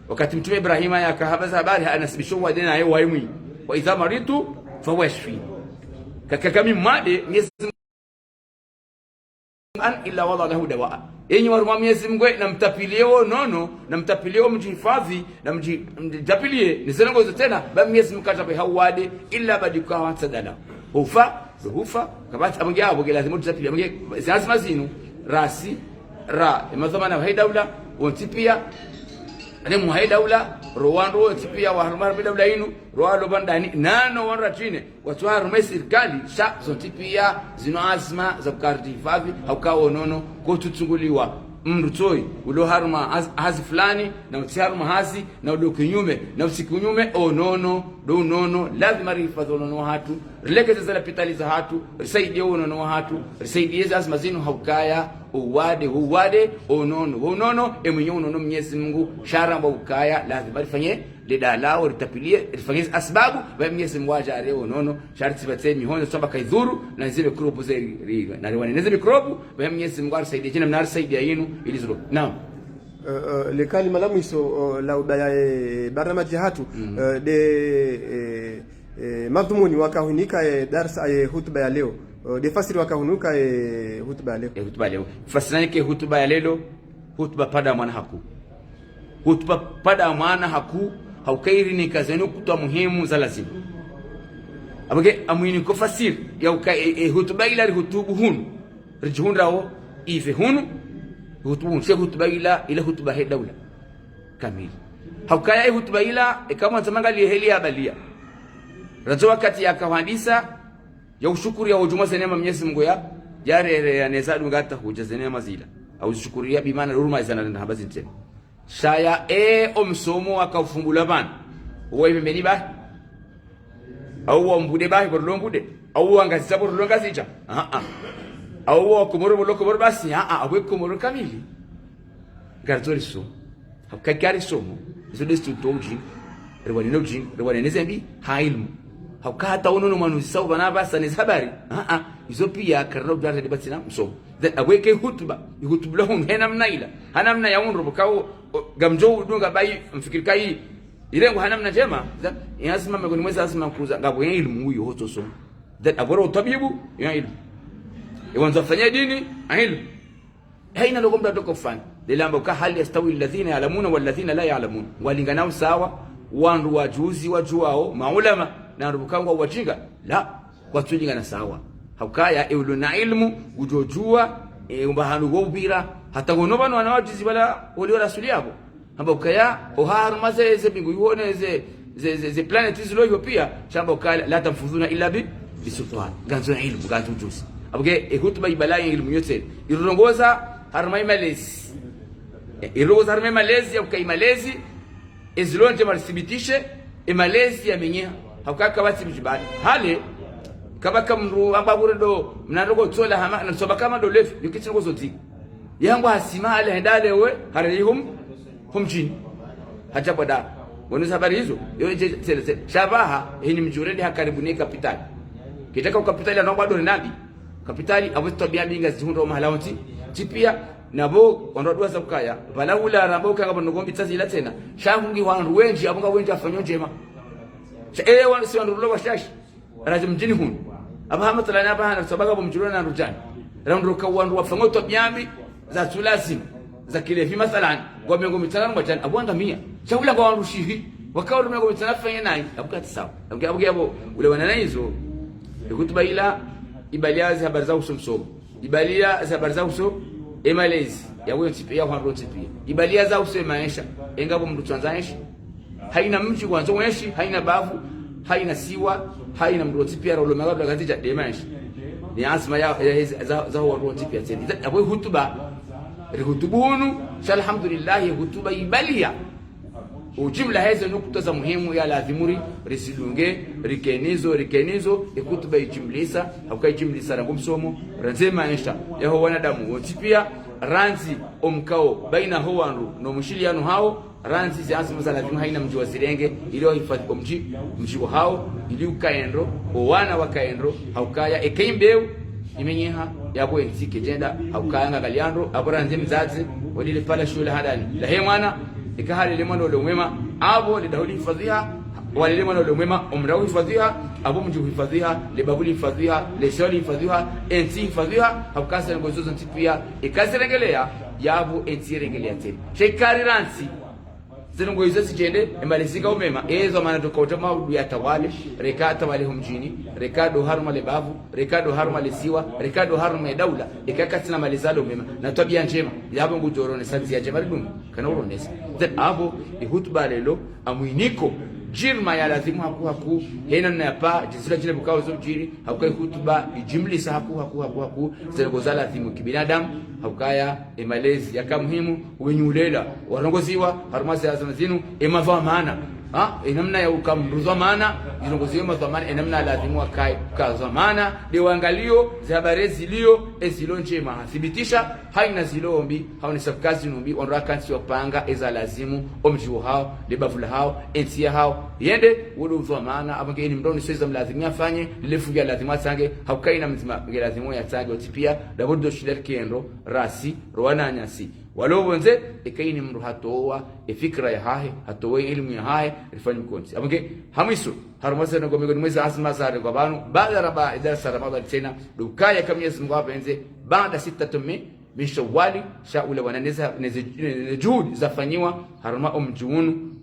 wakati mtume Ibrahima yakahabaza habari anasibisho wa dena yeye waimwi wa idha maritu fahuwa yashfi kakakami made Mwenyezi an illa wala lahu dawa yenye waruma Mwenyezi Mungu na mtapilio nono na mtapilio mjihifadhi na mtapilie nisengozo tena ba Mwenyezi Mungu katabe hawade illa badika wa sadala hufa kabati amonge abo lazima tutapilia amonge lazima zinu rasi madhamana wa daula ontipia ane muhai daula rwando tipia wa harmar daula inu rwalo bandani nano wanratine watu harmai serikali sha zontipia zino azma za kardifadhi haukawo nono ko tutsunguliwa mrutoi ulo harma hazi fulani na utiharma hazi na ulo kinyume na usikunyume do nono lazima rifadhi nono hatu relekeze za pitali za hatu risaidie nono hatu risaidie azma zinu haukaya uwade onono emunyo unono Mwenyezi Mungu sharamba ukaya lazima rifanye lidalao ritapilie rifanye asbabu ba Mwenyezi Mungu ajare onono sharti batse mihono samba kaidhuru na zile mikrobu zile na riwaneneze mikrobu ba Mwenyezi Mungu arisaidie jina mnarisaidia yenu ilizuro naam le kalima la mwiso la ubaya barnamaji hatu de madhumuni wakahunika darsa hutuba ya leo defasiri wakahunuka hutuba ya leo fasirani ke hutuba ya lelo hutuba pada mwana haku hutuba pada mwana haku haukairi ni kazenu kutoa muhimu za lazima abage amuini ko fasir ya hutuba ila hutubu hunu rijhunrao ife hunu hutubu she hutuba ila hutuba he daula kamili haukaya hutuba ila kama tamangali heli abalia rajo wakati yakawandisa ya ushukuri ya ujuma zenema Mwenyezi Mungu ya jare ya nezadu ngata huja zenema zila au shukuria bi maana huruma izana na habazi tena shaya omsomo akafumbula bana uwe pembeni ba au ombude ba borlombude au angazisa borlongazicha au komoro basi awe komoro kamili gartori so hakakari somo zodestu toji rewani nezembi hailmu haukata unono manuzi sawa bana basa ni habari hizo pia karno bjarre debati na mso that aweke hutuba lahum hena mnaila hanamna ya unro bukao gamjo dunga bai mfikiri kai irengo hanamna jema that yazima megoni mweza lazima kuza ngabo ya ilmu huyo hoto so that aboro tabibu ya ilmu iwanza fanya dini ilmu haina logomba doko fani lilamba ka hali yastawi alladhina ya'lamuna wal ladhina la ya'lamun walingana sawa wandu wajuzi wajuao maulama na rubukangwa wajinga la watujinga na sawa haukaya na ilmu ujojua umbahanu gobira hata gonobano wanawajizi bala wali rasuli yabo hamba ukaya ohar mazeze bingu yuone ze planet zilo hiyo pia shamba ukaya la tamfudhuna illa bisultan ganzo ilmu ganzo juzi abuke hutuba ibalai ilmu yote irongoza harmai malis iroza rume malezi ya ukai malezi ezilonje malithibitishe malezi ya menyeha haukaka bati bijibali hale kabaka mru ambabure do mnandogo tsola hama na soba kama do lefu yukitsi ngo zoti yangu hasima ale hendale we harihum humjini haja boda wonu habari hizo yoje tele shabaha hini mjuredi hakaribuni kapitali kitaka kapitali anaomba do nabi kapitali abutwa biambinga zihundo mahalawti tipia nabo ondodwa zakaya balawula rambo kanga bonogombi tsazila tena shangungi wandu wenji abunga wenji afanyo njema wana si wandu lo washashi raje mjini hunu abahama talana abahana sabaga bomjurana na rujani ramdo ka wandu wafanyo to biambi za tulazim za kilefi mathalan gomengo mitana mwatani abwanga mia chakula kwa wandu shihi wakao rumengo mitana fanya nai abukati sawa abugabo ule wana hizo ikutuba ila ibaliazi habari za usomsomo ibalia za habari za uso emalezi ya wewe tipi ya wandu tipi ibalia za uso maisha engabo mtu Tanzania haina mji kwanza weshi haina bavu haina siwa haina mtu tipi ya rolo magabla gatija demanshi ni asma ya za wandu tipi ya tena abo hutuba rihutubunu alhamdulillah hutuba ibalia ujumla hizo nukta za muhimu ya lazimuri risidunge rikenizo ikutuba ijumlisa haukajumlisa rangu msomo ranzema maisha ya wanadamu wote pia ranzi omkao baina howanru no mushiliano hao ranzi ziasima za lazima haina mji wa Sirenge ilio hifadhi mji wa hao ili ukaendro wana wakaendro haukaya ekaimbeu imenyeha yabo ensike jenda haukaya ngaliandro aboranze mzazi walile pala shule hadani la he mwana ikahali limano lo mwema abo lidahuli hifadhiha wale limano lo mwema umrau hifadhiha abo mji hifadhiha libabuli hifadhiha lesholi hifadhiha ensi hifadhiha haukasa ngozozo ntipia ikazirengelea yabo ensi rengelea tena shekari ransi zinungo hizo sijende emalizika umema ezo maana tukotama ya tawale rekata wale humjini rekado haruma lebavu rekado haruma lesiwa rekado haruma daula ikakati na malizalo umema na tabia njema yabo ngujorone sanzi ya jema lidum kana uronesa then abo ihutba lelo amuiniko jirma ya lazimu haku hena na pa jisira jile bukao zo jiri hakukai hutuba ijimlisa haku zego za lazimu kibinadamu hakaya emalezi yakamuhimu uwenyulela warongoziwa harumasi ya zinu emava maana enamna ya ukamruzo maana ilongoziwa mazamana enamna lazimu akai kazamana de wangalio za habari zilio ezilonje mahasibitisha haina zilombi hauna sabkazi nombi onrakansi wapanga eza lazimu omjiwo hao lebavula hao ensia hao yende wolo zamana abangeni mdoni sweza mlazimu afanye lilefungia lazimu atange haukai na mzima lazimu ya tange otipia dabodo shidar kiendo rasi rowana nyasi walobonze ekaini mru hatowa fikra ya hahe hatowe ilmu ya hahe rifanye mkonzi abange hamisu harumasa ngo mego mwezi asma sare kwa banu baada raba idara ramadhan tena dukaya kamyezi Mungu apenze baada 6 min shawali shaula wananeza juhudi zafanywa haruma mjuunu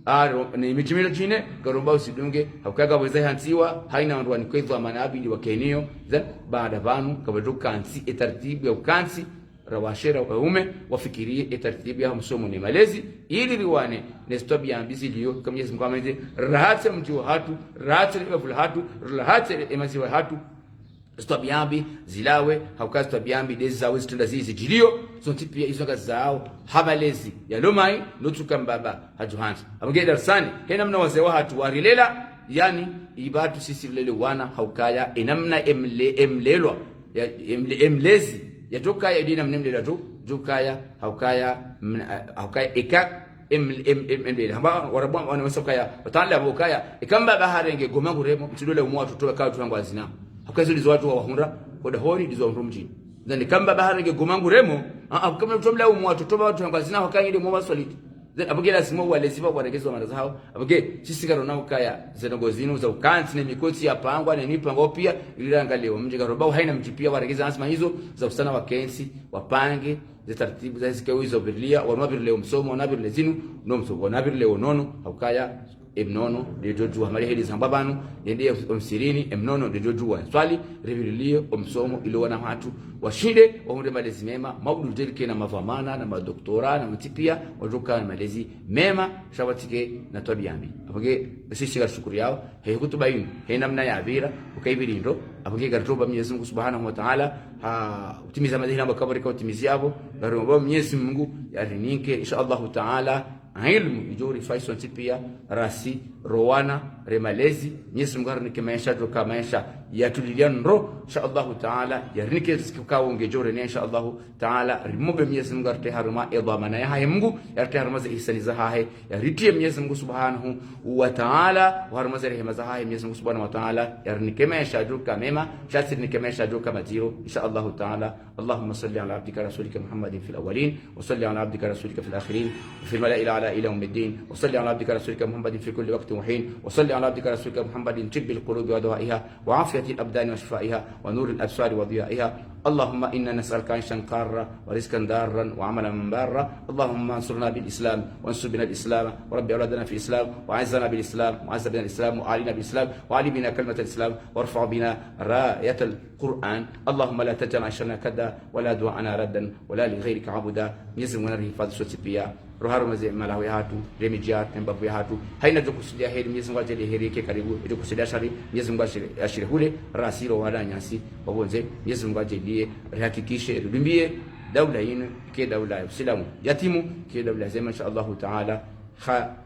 ni mijimilo chine garomba usidunge hakukaga weza hantiwa haina ndwani kwezo manabi ni wakenio then baada banu kabaduka ansi etartibu ya ukansi rawashera waume wafikirie etartibu ya msomo ni malezi ili riwane nestabia ambizi liyo kama Yesu mkwameze rahate mtu hatu rahate level hatu rahate emasi wa hatu stabiambi zilawe haukazi stabiambi dezi zawe zitunda zizi jilio zonti pia izo zao habalezi ya lomai notuka mbaba hajuhansi abunge darsani hena mna wazee wa hatu warilela yani ibatu sisi lele wana haukaya enamna emlelwa ya emlezi yatoka ya dina mnemlela tu jukaya haukaya eka emlele hamba warabwa wanawasokaya watala bokaya ikamba baharenge gomangu remo mtidole umwatu toka kwa tuangwa zina haukazi lizo watu wa hunra koda hori lizo mrumjini zani kamba baharenge gomangu remo kama mtomla umwatu toka watu tuangwa zina haukayi ile mwa solid zani abugela simo wale sifa kwa regezo maraza hao abuge sisi karona ukaya zenongo zinu za ukansi na mikoti ya pangwa na nipango pia iliranga leo mje garobao haina mjipia waregeza asma hizo za usana wa kensi wapange za taratibu za zikawe hizo birlia wanabir leo msomo wanabir lezinu no msomo wanabir leo nono ukaya emnono ndejojua mali hedi zamba banu yende omsirini emnono ndejojua swali revilio omsomo ilo wana watu washinde waunde malezi mema maudu delike na mavamana na madoktora na mtipia wajoka na malezi mema shawatike na tobiambi apage sisi ga shukuri yao he kutubaini he namna ya abira ukaibirindo apage gartoba Mwenyezi Mungu Subhanahu wa Ta'ala utimiza madhina makabari kwa utimizi yabo garomba Mwenyezi Mungu yarinike insha Allah Ta'ala ilmu ijuri faiso ntipia rasi rowana remalezi Mwenyezi Mungu arinike maisha joka maisha yatulilianro insha Allah Ta'ala yarinike sikukao ngejore ni insha Allah Ta'ala rimobe Mwenyezi Mungu arte haruma idhamana ya haye Mungu arte haruma za ihsani za haye yaritie Mwenyezi Mungu Subhanahu wa Ta'ala wa haruma za rehema za haye Mwenyezi Mungu Subhanahu wa Ta'ala yarinike maisha joka mema shatirnike maisha joka majiro insha Allah Ta'ala. Allahumma salli ala abdika rasulika Muhammadin fil awwalin wa salli ala abdika rasulika fil akhirin fil mala'i ala ila yawmiddin wa salli ala abdika rasulika Muhammadin fi kulli waqtin wa hin wa salli ala abdika rasulika Muhammadin tibbil qulubi wa dawaiha wa afiyati al abdani wa shifaiha wa nur al absari wa diyaiha. اللهم إنا نسألك عيشا قارا ورزقا دارا وعملا مبارا. اللهم انصرنا بالإسلام وانصر بنا الإسلام وربي أولادنا في الإسلام وعزنا بالإسلام وعز بنا الإسلام وعلينا بالإسلام وعلي بنا كلمة الإسلام وارفع بنا راية القرآن. اللهم لا تجعل عيشنا كدا ولا دعاءنا ردا ولا لغيرك عبدا. يزم ونره فاضل سوتي بيا roharo maze malawi hatu remijia embavu ya hatu haina jokusudia heri Mwenyezi Mungu ajali heri yake karibu ili kusudia shari Mwenyezi Mungu ashire hule rasiro wala nyasi wabonze Mwenyezi Mungu ajalie rehakikishe rudimbie daula yinu ke daula ya Uislamu yatimu ke daula zema insha Allah Ta'ala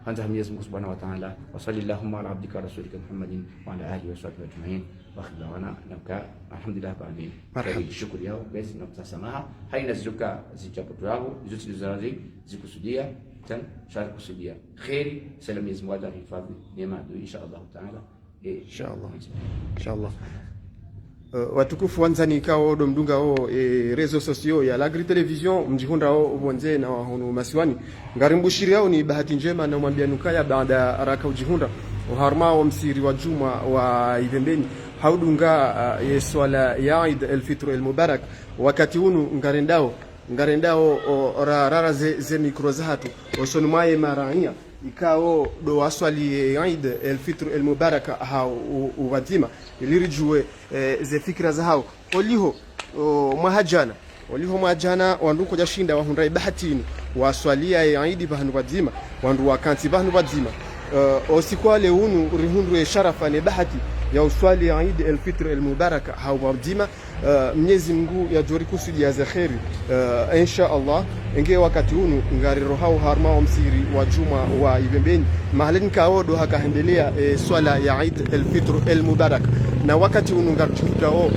hanta Mwenyezi Mungu Subhanahu wa Ta'ala wa sallallahu ala abdika rasulika Muhammadin wa ala alihi wa sahbihi ajma'in wa khidwana nabka alhamdulillah ba'din marhaba shukuri yao basi na mtasamaha haina zijuka zichapotu yao zote zinazozi zikusudia tan shar kusudia khairi salam Mwenyezi Mungu ahifadhi neema insha Allah Ta'ala insha Allah watukufu wanzani kao domdunga o rezo sosio ya Lagri Television mjihunda o bonze na wahono masiwani ngarimbushiri yao ni bahati njema na mwambia nukaya baada araka ujihunda uharma wa msiri wa juma wa ivembeni haudunga swala ya Eid al-Fitr al-Mubarak wakati hunu ngarendao rara ze mikro zahatu osonu maye marania ikao do waswali Eid al-Fitr al-Mubarak ha uwadima ilirijue ze fikra za hao oliho mwahajana wanduko jashinda wahundai bahatini waswalia Eid bahanu wadima wandu wakanti bahanu wadima osikwale unu rihundwe sharafa ne bahati ya uswali Eid al-Fitr al-Mubarak ha wadima Mwenyezi Mungu ya jori kusudi ya zakheri insha Allah inge wakati hunu ngari rohao harma wa msiri wa juma wa ibembeni mahalini kaodo hakahendelea swala ya Eid al-Fitr al-Mubarak na wakati hunu ngari chukutao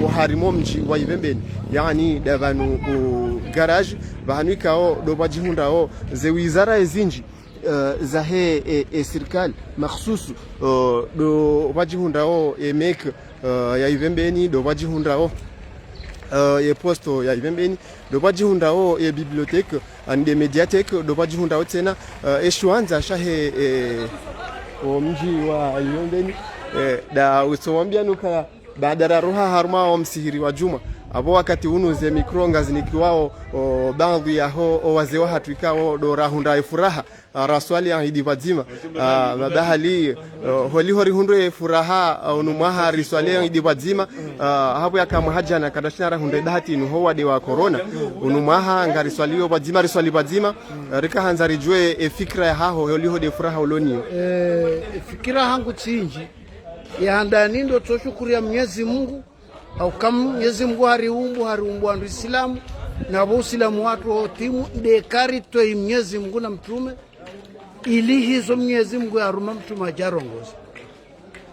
buharimo mji wa ibembeni yani davanu garage bahanu kao do bajihundao ze wizara ezinji za he serikali makhsusu do bajihundao make ya ivembeni do bajihundao ye posto ya ivembeni do bajihundao ye bibliothèque ande mediathèque do bajihundao tena eshwanza shahe mji wa ivembeni da usomwambia nuka baada roha harma wa msihiri wa juma abo wakati unuze mikronga zinikiwao baadhi ya ho wazee wa hatuikao do rahunda furaha raswali ya Eid wazima mabahali holi hundwe furaha unumwaha riswali ya Eid wazima hapo yakamhaja na kadashina rahunda bahati no wade wa corona unumwaha ngariswali wazima riswali wazima rika hanzari jwe fikra ya haho holi hode furaha uloni fikira hangu chinji ya ndani ndo toshukuria Mwenyezi Mungu au kama Mwenyezi Mungu hariumbu andu Islamu na Waislamu watu wotimu dekari to Mwenyezi Mungu na mtume ili hizo Mwenyezi Mungu haruma mtume ajarongoza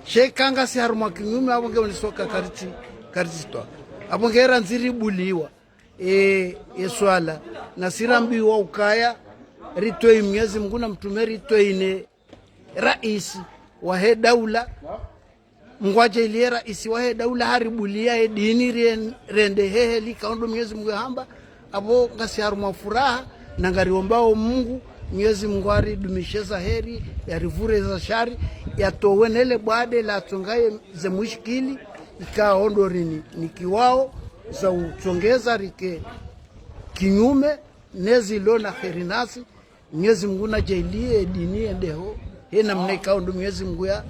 shekanga si haruma kinyume abonge unisoka kariti to abonge ranziri buliwa swala na sirambi wa ukaya rito Mwenyezi Mungu na mtume rito ine rais wa he daula ngwaje ile rais wa daula haribulia dini rende hehe likaondo Mwenyezi Mungu hamba abo ngasi haruma furaha na ngariombao Mungu Mwenyezi Mungu aridumisheza heri yarivure za shari yatowenele bwade la tongaye ze mushkili ikaondo rini nikiwao za utongeza rike kinyume nezi lona kherinasi Mwenyezi Mungu na jailie dini endeho he namna ikao ndo Mwenyezi Mungu ya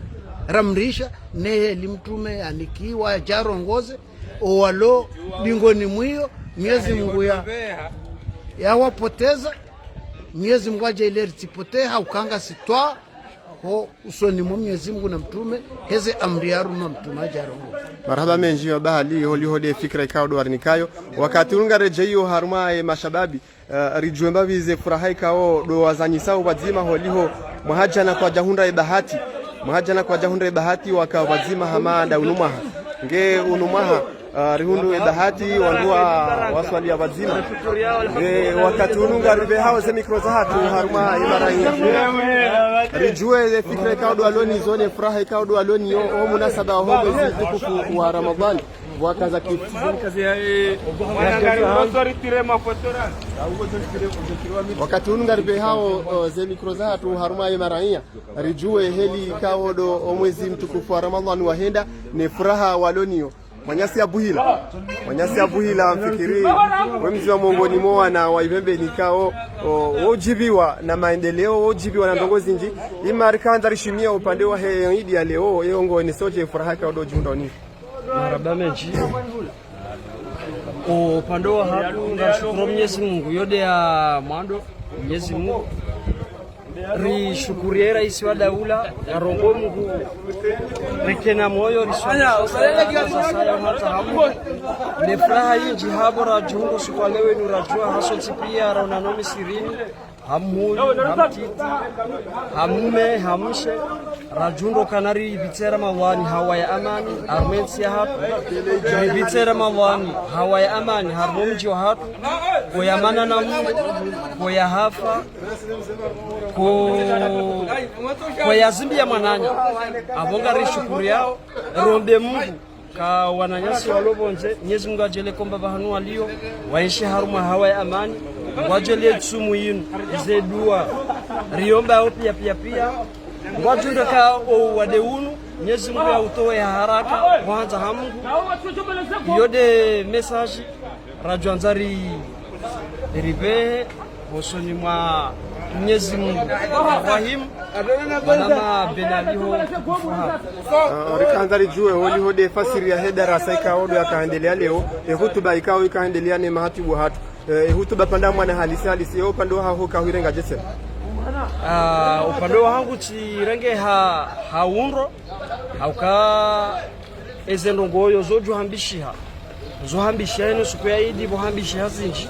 ramrisha nehe limtume anikiwa jarongoze owalo bingoni mwiyo Mwenyezi Mungu ya wapoteza Mwenyezi Mungu aje ile ritipotea ukanga sitwa ho usoni mwa Mwenyezi Mungu na mtume heze amri ya ruma mtume jarongo marhaba menji wa bahali holi hode fikra ikao do arnikayo wakati unga rejeyo haruma mashababi rijwemba bize furaha ikao do wazanyisao wazima holiho mahajana kwa jahunda bahati mahajana kwa jahunda bahati wakawazima hamada unumaha nge unumaha rihundu bahati wandua waswali ya wazima wakati ununga ribe hao ze mikro za hatu haruma imara rijue ze fikra ikao do aloni zone furaha ikao do aloni o munasaba ho mwezi mtukufu wa Ramadhani wakaza kazi ya wakati ununga ribe hao ze mikro za hatu haruma imara rijue heli ikao do mwezi mtukufu wa Ramadhani wahenda ni furaha walonio Manyasi abuhila mfikiri wemzi wa mongoni moa na waibembe nikao wojibiwa na maendeleo wojibiwa na ndongozi nji imarikanda rishimia upande wa heidi ya leo yongo ni sote furaha ka odo junda ni maraba menji upande wa hatu ngashukuru Mwenyezi Mungu yode ya mwando Mwenyezi Mungu rishukurie rais wa daula ya rongo Mungu rekena moyo riswanya hata hamu ne furaha yinji habora jungo sukwalewe nurajua haso tipia rauna nomi sirini hamu hamtiti hamume hamshe rajundo kanari bitera mawani hawa ya amani armensi ya hatu bitera mawani hawa ya amani harmumji wa hatu koyamana na mume koya hafa koyazimbi ya mwananya abonga rishukuri yao ronde Mungu ka wananyasi walobonze Mwenyezi Mungu ajele komba bahanu walio waishi haruma hawa ya amani wajele tsumu yinu ize dua riomba au pia wajunda ka wadeunu Mwenyezi Mungu ya utoe haraka kwanza hamungu yode message radio anzari ribe bosoni mwa Mwenyezi Mungu Rahim alama benaliho kufahamu rikanzari jue holi hode fasiri ya hedara saika odo yakaendelea leo hutuba ikao ikaendelea ne mahatibu hatu hutuba panda mwana halisi upande wao kahirenga jese upande wangu chirenge haunro auka ezendongoyo zojuhambishiha ino siku ya Idi bohambishiha zinji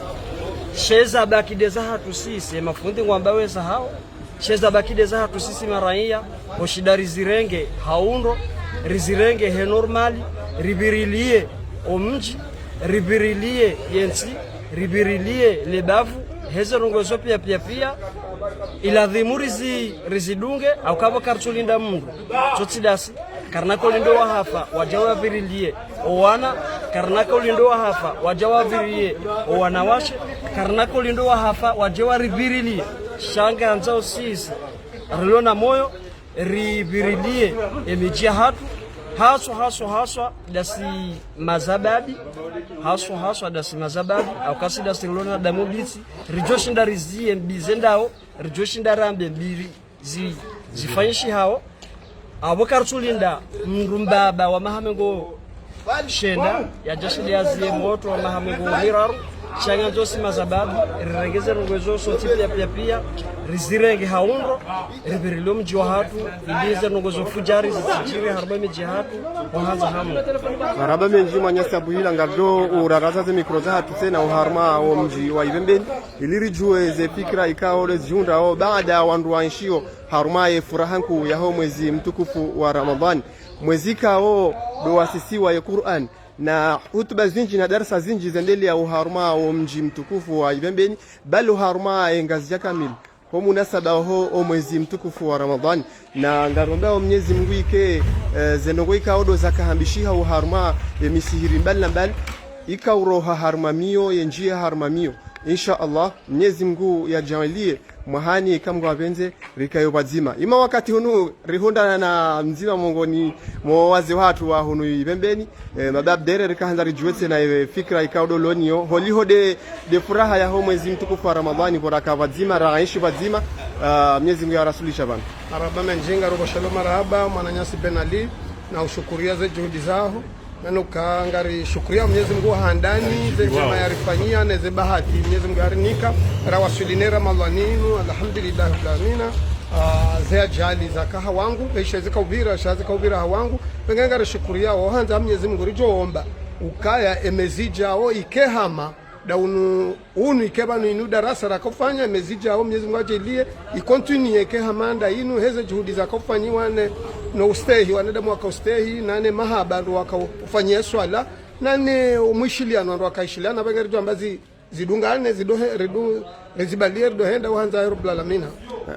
sheza bakideza hatu sisi mafundi ngwamba wesa hao sheza bakideza hatu sisi maraia oshida rizirenge haundo rizirenge he normali ribirilie omji ribirilie yensi ribirilie lebavu heze rongozo pia iladhimu rizidunge au kama kartulinda Mungu chotsidasi karnako lindo wa hafa wajawa virilie owana karnako lindo wa hafa wajawa virilie owana washe karnako lindo wa hafa wajawa ribirilie shanga nzao sisi rilona moyo ribirilie emijia hatu haswa dasi mazababi haswa dasi mazababi au kasi dasi rilona damobisi rijoshinda rizie mbizendao rijoshinda rambe mbiri zifanyishi hao abokartulinda mrumbaba wa mahamengo shenda ya jashili ya zie moto wa mahamengo miraru shanga josi mazababi rirengeze rungozo soti pia rizirenge haundo ribirilio mji wa hatu ilize rungozo fujari zitijiri harba mji hatu wahanza hamu maraba menji manyasi abuhila ngabdo uraraza ze mikro za hatu tena uharma wa mji wa Ibembeni ilirijue ze fikra ikao le ziunda o baada wandu wanshio harumaye furahanku ya mwezi mtukufu wa Ramadhani mwezi kao do wasisiwa ya Qur'an na hutuba zinji na darasa zinji zendele ya uharuma wa mji mtukufu wa Ibembeni bali uharuma ngazi ya kamili kwa munasaba ho mwezi mtukufu wa Ramadhani na ngaromba Mwenyezi Mungu ike zenongo ikaodo zakahambishiha uharuma misihiri mbali ikauroha harmamio yenjia harmamio insha Allah Mwenyezi Mungu yajalie mahani kamgo abenze rikayo bazima ima wakati hunu rihunda na mzima mongoni mwawazi watu wa hunu Ibembeni mabab dere rikaanza rijuetse na fikra ikaudo lonio holihode de furaha ya mwezi mtukufu wa Ramadhani boraka bazima raishi bazima Mwenyezi Mungu ya rasulisha bana maraba menjinga robo shalom maraba mwananyasi Benali na ushukuria za juhudi zao na nukangari shukria Mwenyezi Mungu handani zema yarifanyia na ze bahati Mwenyezi Mungu arinika rawasulinera malwaninu alhamdulillah rabbil alamin zea jali zakaha wangu beisha zikaubira shazikaubira hawangu pengengari shukuria ohanza Mwenyezi Mungu rijoomba ukaya emezijao ikehama da unu ikebanu inu darasa rakofanya emezijao Mwenyezi Mungu ajelie ikontinue kehamanda inu heze juhudi zakofanyiwa no ustehi wanadamu wakaustehi nane mahaba ndo wakafanyia swala nane umwishiliano ndo wakaishiliana bagari ambazi zidungane zibalie dohenda uhanza rabbul alamin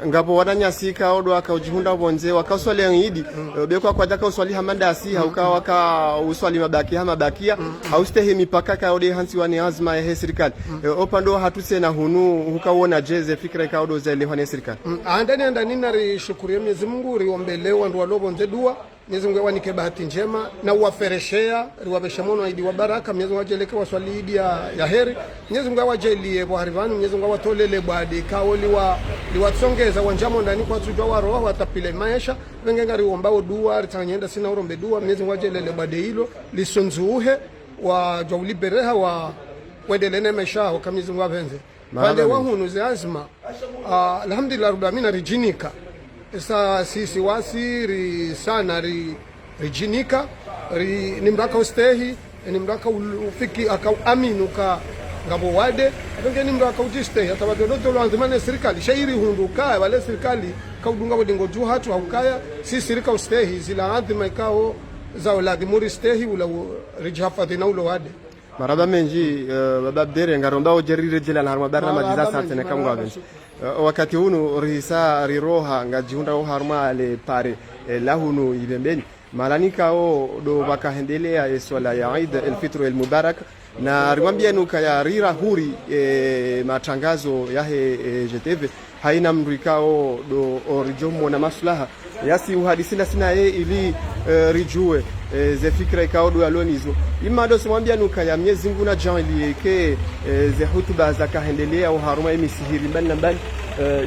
ngapo wananyasika odo akaujihunda bonze wakaswali yidi bekwa kwa daka uswali hamandasi hauka waka uswali mabakia haustehi mipaka ka ode hansi wani azma ya serikali opando hatuse na hunu hukaona jeze fikra ka odo zele hwane serikali andani nari shukuria Mwenyezi Mungu riombelewa ndo walobonze dua Mwenyezi Mungu awanike bahati njema na uwafereshea riwabeshamono aidi wa baraka Mwenyezi Mungu ajeleke waswali idi ya heri Mwenyezi Mungu awajelie bwaharivani Mwenyezi Mungu awatolele bwadi kaoli liwatsongeza wanjamo ndani kwa tujwa waroho watapile maisha wengengari ombao dua ritanyenda sina urombe dua Mwenyezi Mungu ajelele bwadi hilo lisonzuhe wa jaulibereha wa wendelene maisha ho Mwenyezi Mungu avenze pande wahunu ziazma alhamdulillah rabbil alamin rijinika esa sisi wasiri sana rijinika ni mraka ustehi ni mraka ufiki aminu ka ngabo wade atonge ni mraka ujistehi hata wadodo lanzimane serikali shairi hunduka wale serikali kaudunga bodingo juu hatu haukaya si sirika ustehi zila adhima ikao za uladhimuri stehi ula rijhafadhi na ulo wade maraba menji baba Abdere ngaromba ojerire jela na harma barna majiza sante ne kamwa benji wakati hunu rihisa riroha ngajihunda harma ale pare lahunu ibembeni malanika o do bakahendelea swala ya Eid al-Fitr al-Mubarak na rimwambia nuka ya rira huri matangazo yahe JTV haina mrikao do orijomo na maslaha yasi uhadisina sina ili rijue ze fikra ikao do alonizo imado simwambia nuka ya Mwenyezi Mungu na Jean iliyeke ze hutuba zakahendelea o haruma emisihiri mbali na mbali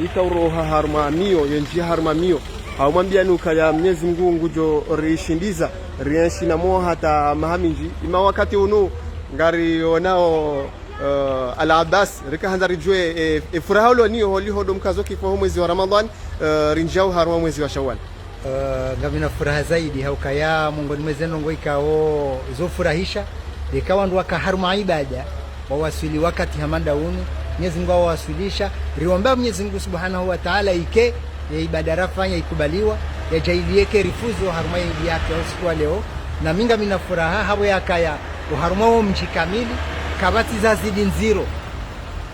ikauroha haruma mio yenji haruma mio au mwambia nuka ya Mwenyezi Mungu ngujo rishindiza rienshi na moha hata mahaminji ima wakati uno ngari onao Al-Abbas rika hanzari jue furaha lo niyo holi hodo mkazoki kwa mwezi wa Ramadhan rinjao haruma mwezi wa Shawwal ngamina furaha zaidi haukaya Mungu ni mwezi nongo ikao zofurahisha ikawa ndo wakaharuma ibada wawasili wakati hamanda unu Mwenyezi Mungu awasilisha riomba Mwenyezi Mungu Subhanahu wa Ta'ala ike ya ibada rafanya ikubaliwa ya jailieke rifuzo haruma idi yake usiku leo na minga mina furaha hapo yakaya uharuma wo mji kamili kabati za zidi nziro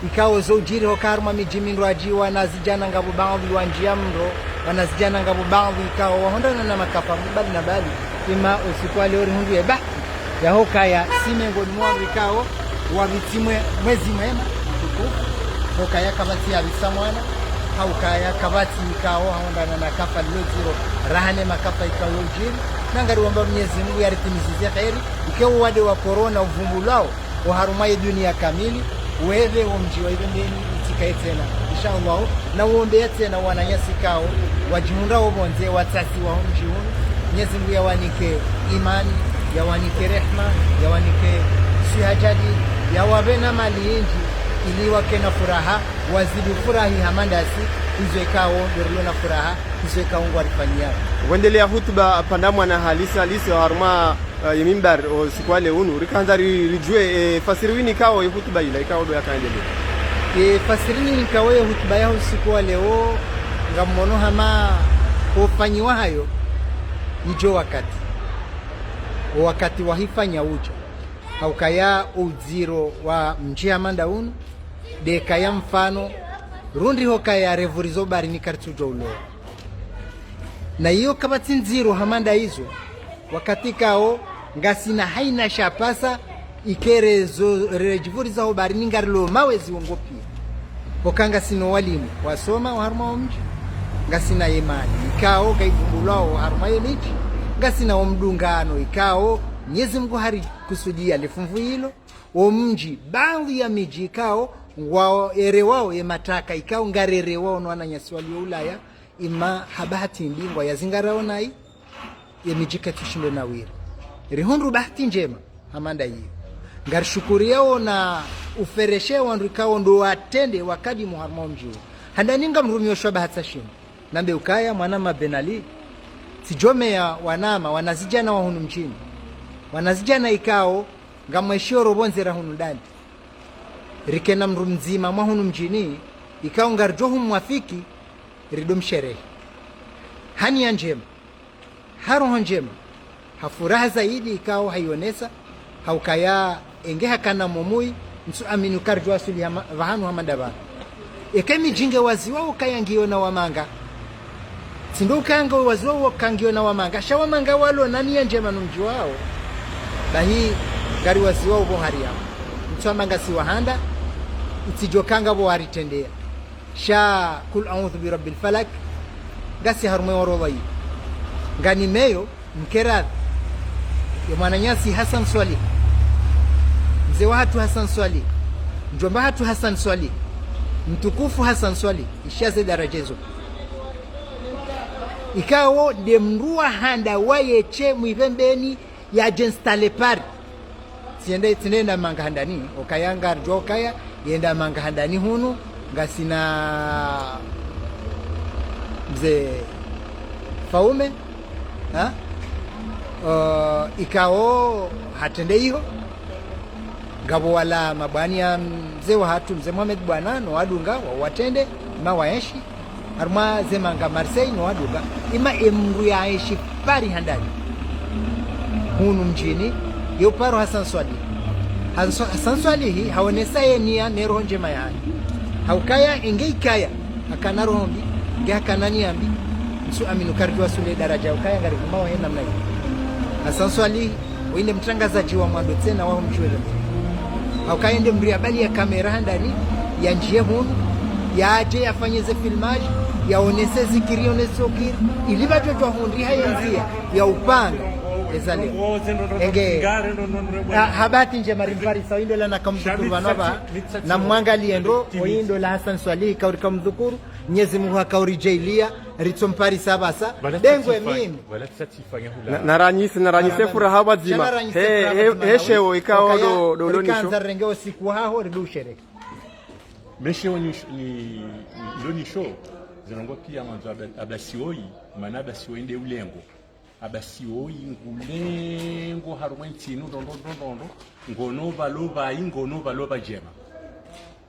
ikao zojiri hokaruma mijimindo ajiwa na zijana ngabo baadhi wanjia mro wanazijana ngabo baadhi ikao wahondana na makafa mbali na bali ima usiku leo rihundu ya bahati ya hokaya simengo ni mwangu ikao wabitimwe mwezi mwema hokaya kabati ya bisamwana haukaya kabati ikao haondana na kafa loziro rahane makafa ikao jiri nangari wamba Mwenyezi Mungu yaritimizie khairi ikao wade wa corona uvumbulao uharumaye dunia kamili wewe umjiwa ibendeni itikae tena inshallah na uombe tena wananyasi kao wajihunda obonze watasi wa umjiwa Mwenyezi Mungu yawanike imani yawanike rehma yawanike sihajadi yawabena mali inji ili wakena furaha wazidi furahi hamandasi hizo ikao ndio na furaha hizo ikao ngwarifanyia wendelea hutuba pandamwa na halisi wa harma yemimbar o sikwale unu rikanzari rijue fasiriwini kao hutuba ila ikao do yakaendelea fasirini kao hutuba yao siku leo ngamono hama kufanyiwa hayo ijo wakati wahifanya ujo haukaya uziro wa mjia manda unu deka ya mfano rundi hokaya revurizo bari ni kartujo ulo na hiyo kabati nziro hamanda hizo wakati kao ngasina haina shapasa ikerezo rejivuriza ho bari ningarlo mawezi wongopi okanga sino walimu wasoma harma omji ngasina imani ikao gaibumbulao harma yemiti ngasina omdungano ikao Mwenyezi Mungu hari kusudia lifumvu hilo omji baadhi ya miji ikao wao ere wao yemataka ikao ngarere wao na wananyasi walio Ulaya ima habahati mbingwa yazingarao nai yemijika tushindo na wira rihundu bahati njema hamanda hiyo ngarishukuriyao na ufereshe wanrikao ndo watende wakadi muharma mjuu handaninga mrumioshwa bahati shinda nambe ukaya mwanama Benali sijome ya wanama wanazijana wa hunu mchini wanazijana ikao ngamweshio robonzera hunu ndani rikena mru mzima mwa hunu mjini ikao ngarjohu mwafiki ridom sherehe hani ya njema haroho njema hafuraha zaidi ikao haionesa haukaya engeha kana momui nsu aminu karjo asuli vahanu hamadaba ekemi jinge waziwao kayangiona wamanga sindo kanga waziwao kangiona wamanga shawamanga walo nani ya njema numji wao bahi gari waziwao bohari yao nsu amanga si wahanda utijokanga bohari tendea sha kul a'udhu bi rabbil falak gasi harume warodai ngani meyo mkeradhi ya mwananyasi Hassan Swali mzee watu Hassan Swali mjomba watu Hassan Swali mtukufu Hassan Swali ishaze darajezo ikao de mrua handa wayeche mwipembeni ya jenstale pari siende tinenda manga handani okayanga rjokaya yenda manga handani hunu ngasina mzee Faume ha ikao hatende hiyo gabo wala mabani ya mzee wa hatu mzee Mohamed bwana no wadunga watende ma waeshi arma zemanga Marseille no wadunga ima emru ya aishi pari handani hunu mjini yo paro Hassan Swali hii haonesa yenia nero njema yani haukaya ingeikaya akanaro hombi nge kanani ambi nsu aminu karjwa sule daraja ukaya ngari kumao hena mnai Hassan Swali winde mtangazaji wa mwando tena wao mchwele haukaende mria bali ya kamera ndani ya njie hunu yaje yafanyeze filmage yaonese zikiri onese okiri iliba jojo hundi hayenzia ya upanga ezale enge habati nje marimpari sawindo la na kamdhukuru wanaba na mwangalie ndo oindo la Hassan Swali kauri kamdhukuru Mwenyezi Mungu akauri jailia ritsompari sabasa dengwe mimi naranyise furaha wazima hesheo ikao do kanza rengeo siku haho ridushere mesheo ni show zinongo pia manzo abasioi mana abasioi nde ulengo abasioi ngulengo harumwentino ngono baloba jema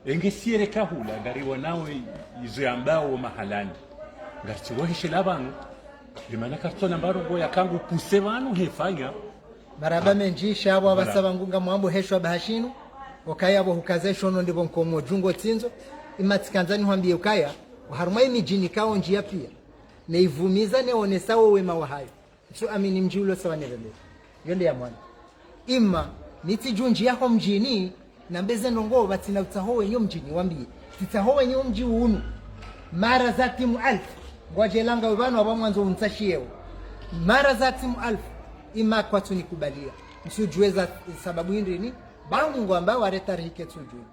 engesiere kahula ngariwa nawe izo ambao mahalani ngatiwoheshe labanu limana kartona mbarongo yakangu puse banu hefanya maraba menjisha abo abasaba ngunga mwambo heshwa bahashinu okaya abo hukazesho no ndibon komo jungo tinzo imatikanzani hwambie ukaya harumwa imijini kao njia pia neivumiza neonesawo wema wa hayo so amini mjiulo sawa nebebe yonde ya mwana ima nitijunji yako mjini na mbeze ndongo batina utaho wenyo mjini wambie titaho wenyo mji unu mara za timu 1000 ngwajelanga wabano abamwanzo untashiewo mara za timu 1000 ima kwa tunikubalia msijueza sababu hindini bangu ambao waretarike tujulu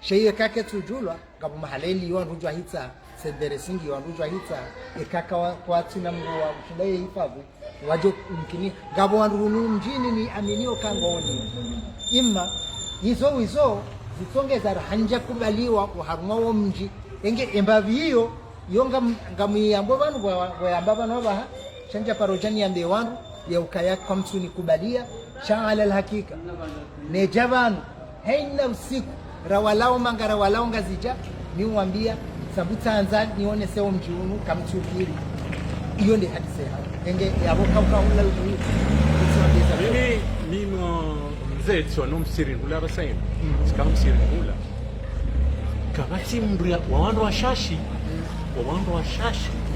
sheye kake tujulwa ngabo mahaleli wanrujwa hitsa sedere singi wanrujwa hitsa ekaka kwa tuna mgo wa mshindaye hifavu wajo mkini ngabo wanrunu mjini ni aminio kangoni imma hizo zitongeza hanja kubaliwa kuharuma wo mji enge embavi hiyo yonga ngamiyambo banu bwa bano baha chanja parojani yambe wangu ya ukaya kwa msuni kubalia shaala alhakika ne javanu haina usiku rawalao mangara walao ngazija ni uambia sabuta anza nione seo mjiunu kamchukiri hiyo ndi hadise enge yabo kaula uyu mimi mzee tsono msiri hula basaini sikam msiri hula kabati mbria wandu washashi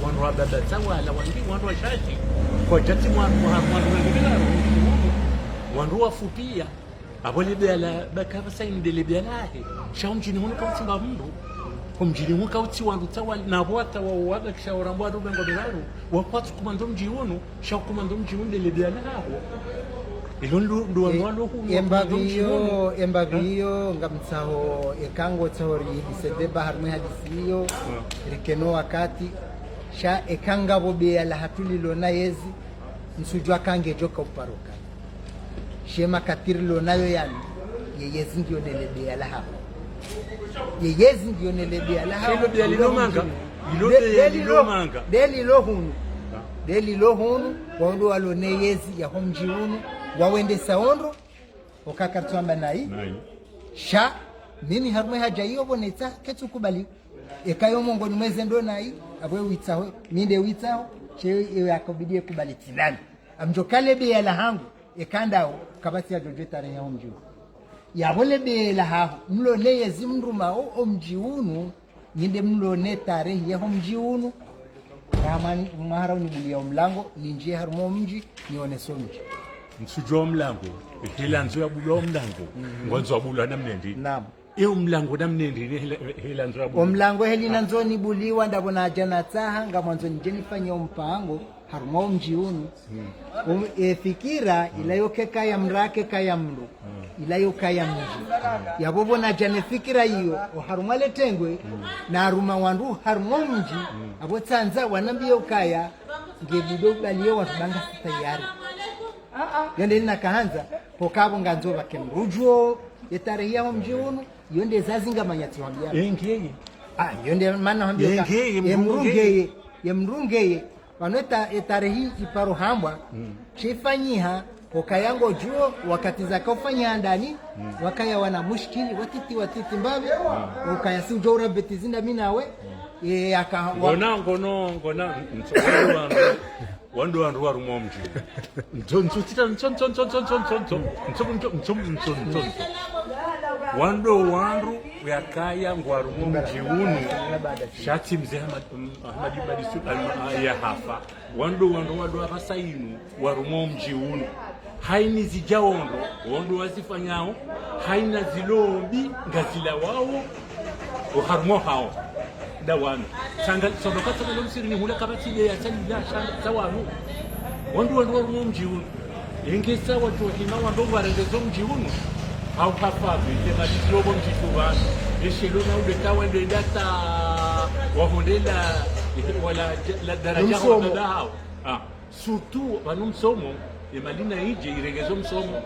wandu wabada tawala wandu washashi kwa jati wandu wafupia abole bela bakaba saini dele belahe shaumjini hono kautimba mndo kumjini hono kauti wandu tawala na bwata wawaga kishaura mbwadu bengo belaru wakwatu kumando mji hono shau kumando mji hono dele belaho embagiyo ngamtsaho ekango tsori disede bahar me hadisiyo rikeno wakati sha ekanga bobe ala hatulilo na yezi msujwa kange joka uparuka shema katirilo nayo yani yeyezi ndio nelebe ala hapo yeyezi ndio nelebe ala hapo hilo bia lilomanga deli lohunu wando alone yezi ya homjiunu wawende saondo okakatsamba nai sha mimi harumwe haja hiyo boneta ketu kubali ekayo mongo ni mweze ndo nai abwe witsaho minde witsaho che yakobidie kubali tinani amjokale be yala hangu ekandao kabati ya jojo tare ya omju ya bole be la ha mlone yezi mruma o mjiunu ninde mlone tare ya omjiunu ramani maharani bulia mlango ninjie harumo mji nione somji msujwa mlango hilanzo ya bulo mlango ngwanzo abula namnendi naam iyo mlango namnendi hilanzo ya bulo omlango helina nzoni buliwa ndabona jana taha ngamwanzo njenifanya mpango harumo mjiunu fikira ilayoke kaya mrake kaya mlu ilayoka ya mji yabobona jane fikira hiyo harumale tengwe na haruma wandu harumo mji abo tsanza wanambio kaya ngebudo baliyo watubanga tayari yonde nina kahanza pokabo nganzo bakemrujo yetare ya mji unu yonde zazinga manyati wambia engeye yonde mana wambia yemrungeye waneta etare hii iparo hambwa chifanyiha okayango juo wakati zakofanya ndani wakaya wana mushkili watiti mbabe okaya si ujora betizinda minawe aka ngona wando warumo mji wando yakaya ngwarumo mji unu shati mzee Ahmadi Badisu ya hafa wando abasainu warumo mji unu haini zijaondo wando wazifanyao haina zilombi ngazila wao uharumo hao dawano sanga sobakata lomsiri ni hula kabati ile ya tani la shanga tawanu wando warumo mji unu ingesa watu hina wando warengezo mji unu au hapa vile madilobo mjitubana eshilona ubeka wende data wahondela wala la daraja wala hao surtout banumsomo emalina ije iregezo msomo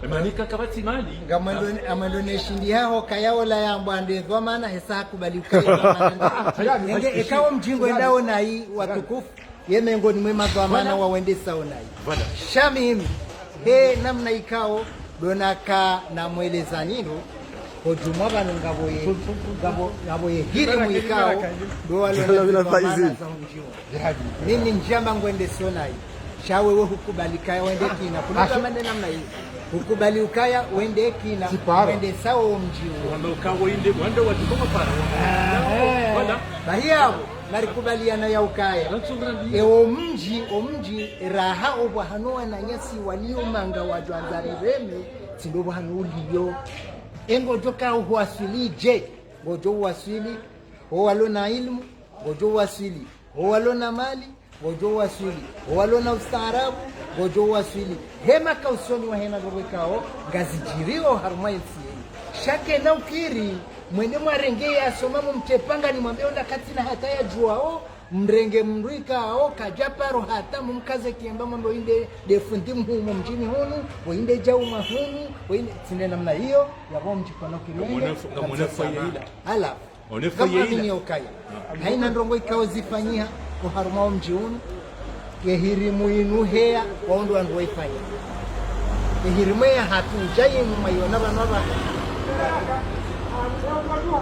emanika kabati mali ngamando amando neshindi hao kayaola yambande kwa maana hesa kubali ukaya ngenge ekawo mjingo endao na hii watukufu yemengo ni mwema kwa maana wawende saona hii shamim he namna ikao donaka na mweleza nino hojuma bano ngaboye hiri mwikao do wale mimi njamba ngwende sona hii shawe we hukubalika wende kina kuna kama namna hii hukubali ukaya wende kina wende sawa mjiu wando kawo wende watu kama para wala bahia marikubaliana ya ukaya omji raha obwa hanoa na nyasi walio manga wajwanzari reme sindobo hanuliyo engo joka huwasilije gojo wasili walona ilmu gojo wasili walona mali gojo wasili walona ustaarabu gojo wasili hema kausoni wa hena gobekao ngazijirio harumaisi shake na ukiri mwende mwarengea asomamu mtepanga ni mwambie onda katina hata ya juao mrenge mruika ao kajaparo hata mumkaze kiemba mambo inde defundi mhumo mjini hunu wainde jauma hunu wainde sinde namna hiyo yabo mjikono kilenge ala kama mini okaya haina ndongo ikao zifanyia kuharumao mji hunu yehirimu inuhea waundu wandu waifanya yehirimu ya hatu jayi mumayona banaba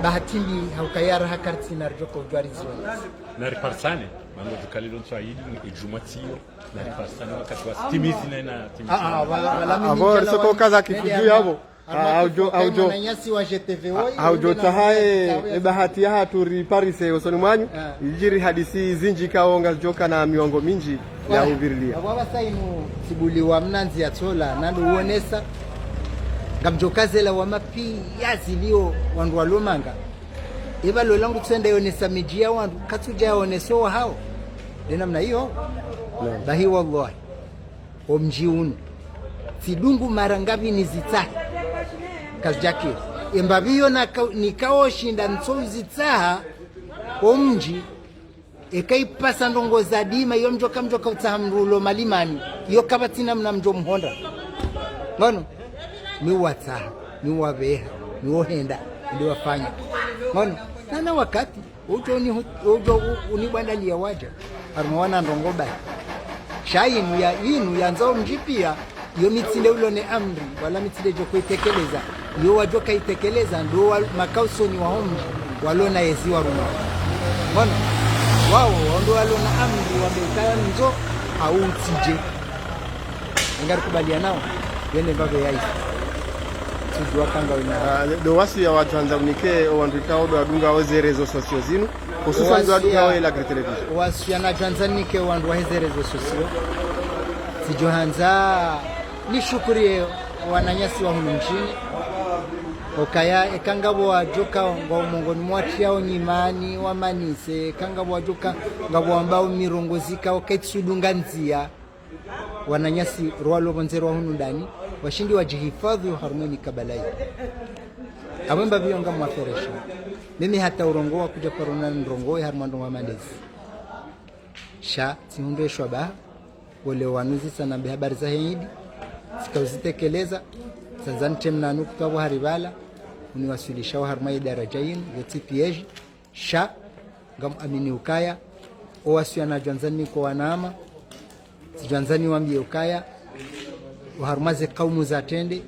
bahatimbi haukayara hakarti narjoko jwarizo nari parsane mango tukalilo swahili ni ijumatiyo nari parsane wakati wa timizi na timizi abo soko kaza kifuju yabo aujo nanyasi wa GTV woi aujo tahae bahati ya haturi parise osoni mwanyu ijiri hadisi zinji kaonga joka na miwango minji ya uvirlia abo basainu sibuliwa mnanzi ya tola nando uonesa ngamjokazela wa mapi yazilio wandu walomanga eba lolangu tsende yonesa mijia wandu katuja yoneso hao dena mna hiyo bahi wallahi omjiunu sidungu marangabi nizita kazjake embabiyo na nikao shinda nso zitaha omji ikaipasa ndongo za dima iyo mjoka utsahamrulo malimani iyo kabatina mna mjo mhonda ngono miwatsaha miwabeha miwohenda ndio wafanya ngono nana wakati ujo unibwandalia waja arumwana ndongo ba shainu ya inu yanzao mjipia iyo mitsile ulone amri wala mitsile jo kuitekeleza iyo wajo kaitekeleza ndo makausoni wa homji walona yezi waruma ngono wao ndo walona amri wamekaya nzo au tije ngari kubalia nao yene baba yaisi tujua kanga wina do wasi ya watu anza unike oandika do adunga oze rezo sosio zinu hususan do adunga wa Elagri television wasi ya na Tanzania wandu wa rezo sosio sijohanza ni shukuri wananyasi wa hunu mchini okaya ekangabo wajoka ngo mongoni mwati yao nyimani wamanise kangabo wajoka ngabo ambao mirongozika okaitsudunga nzia wananyasi rwalo bonzero hunu ndani washindi wajihifadhi harmoni kabalai abemba bionga mwaferesha mimi hata urongo wa kuja korona ndrongo harmando wa mandezi sha siundeshwa ba wale wanuzi sana habari za hidi sikazitekeleza sanzani temna nukta wa haribala uniwasilisha wa harmai darajain ya TPH sha ngam amini ukaya owasio na janzani kwa wanama sijanzani wambie ukaya waharumaze kaumu za tende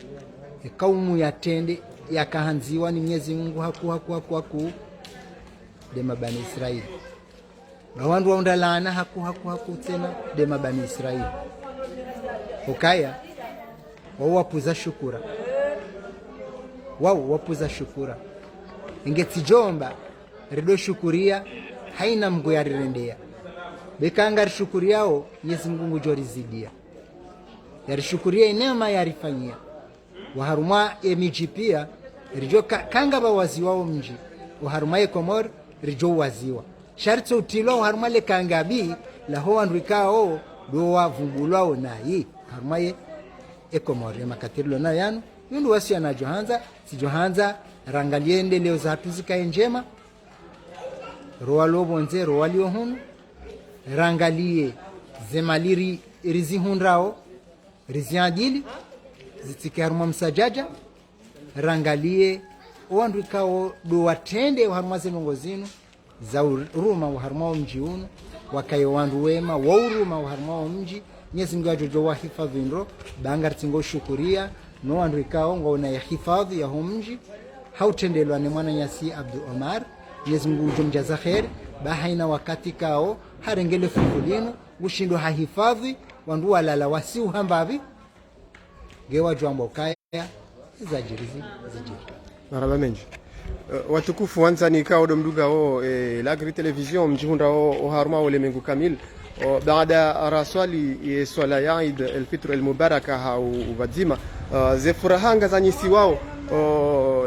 kaumu ya tende yakahanziwa ni Mwenyezi Mungu haku dema bani Israeli gawandu waundalana haku tena dema bani Israeli ukaya wapuza shukura wapuza shukura ingetijomba rido shukuria haina mgu ya rirendea bekanga shukuriao Mwenyezi Mungu jorizidia yarishukuria inema yarifanyia waharuma emiji pia rijo kanga bawazi wao mji waharuma Komor rijo waziwa sharti utilo waharuma le kanga bi la ho andrikao do wavumbulwao nayi haruma Komor ya makatirilo na yanu yundu wasi ya na Johanza si Johanza rangaliende leo za hatuzika njema roa lobonze roa liohunu rangalie zemaliri rizihundrao riziadili zitikaruma msajaja rangalie oandikao do watende haruma zenongozinu za uruma wa haruma mji unu wakayo wandu wema wa uruma wa haruma mji Mwenyezi Mungu ajojo wa hifadhi ndo banga tingo shukuria no andikao ngona ya hifadhi ya mji hautendelwa ni mwana Nyasi Abdul Omar Mwenyezi Mungu jumjaza khair bahaina wakati kao harengele fufulino ushindo hahifadhi wandu walala wasiu hambavi gewa jwambo kaya zajirizi zijiri maraba menji watukufu wanza ni kao domduga o Elagri television mjihunda o haruma wale mengu kamil baada raswali swala ya Eid al-Fitr al-Mubaraka hau wadzima zefurahanga za nyisi wao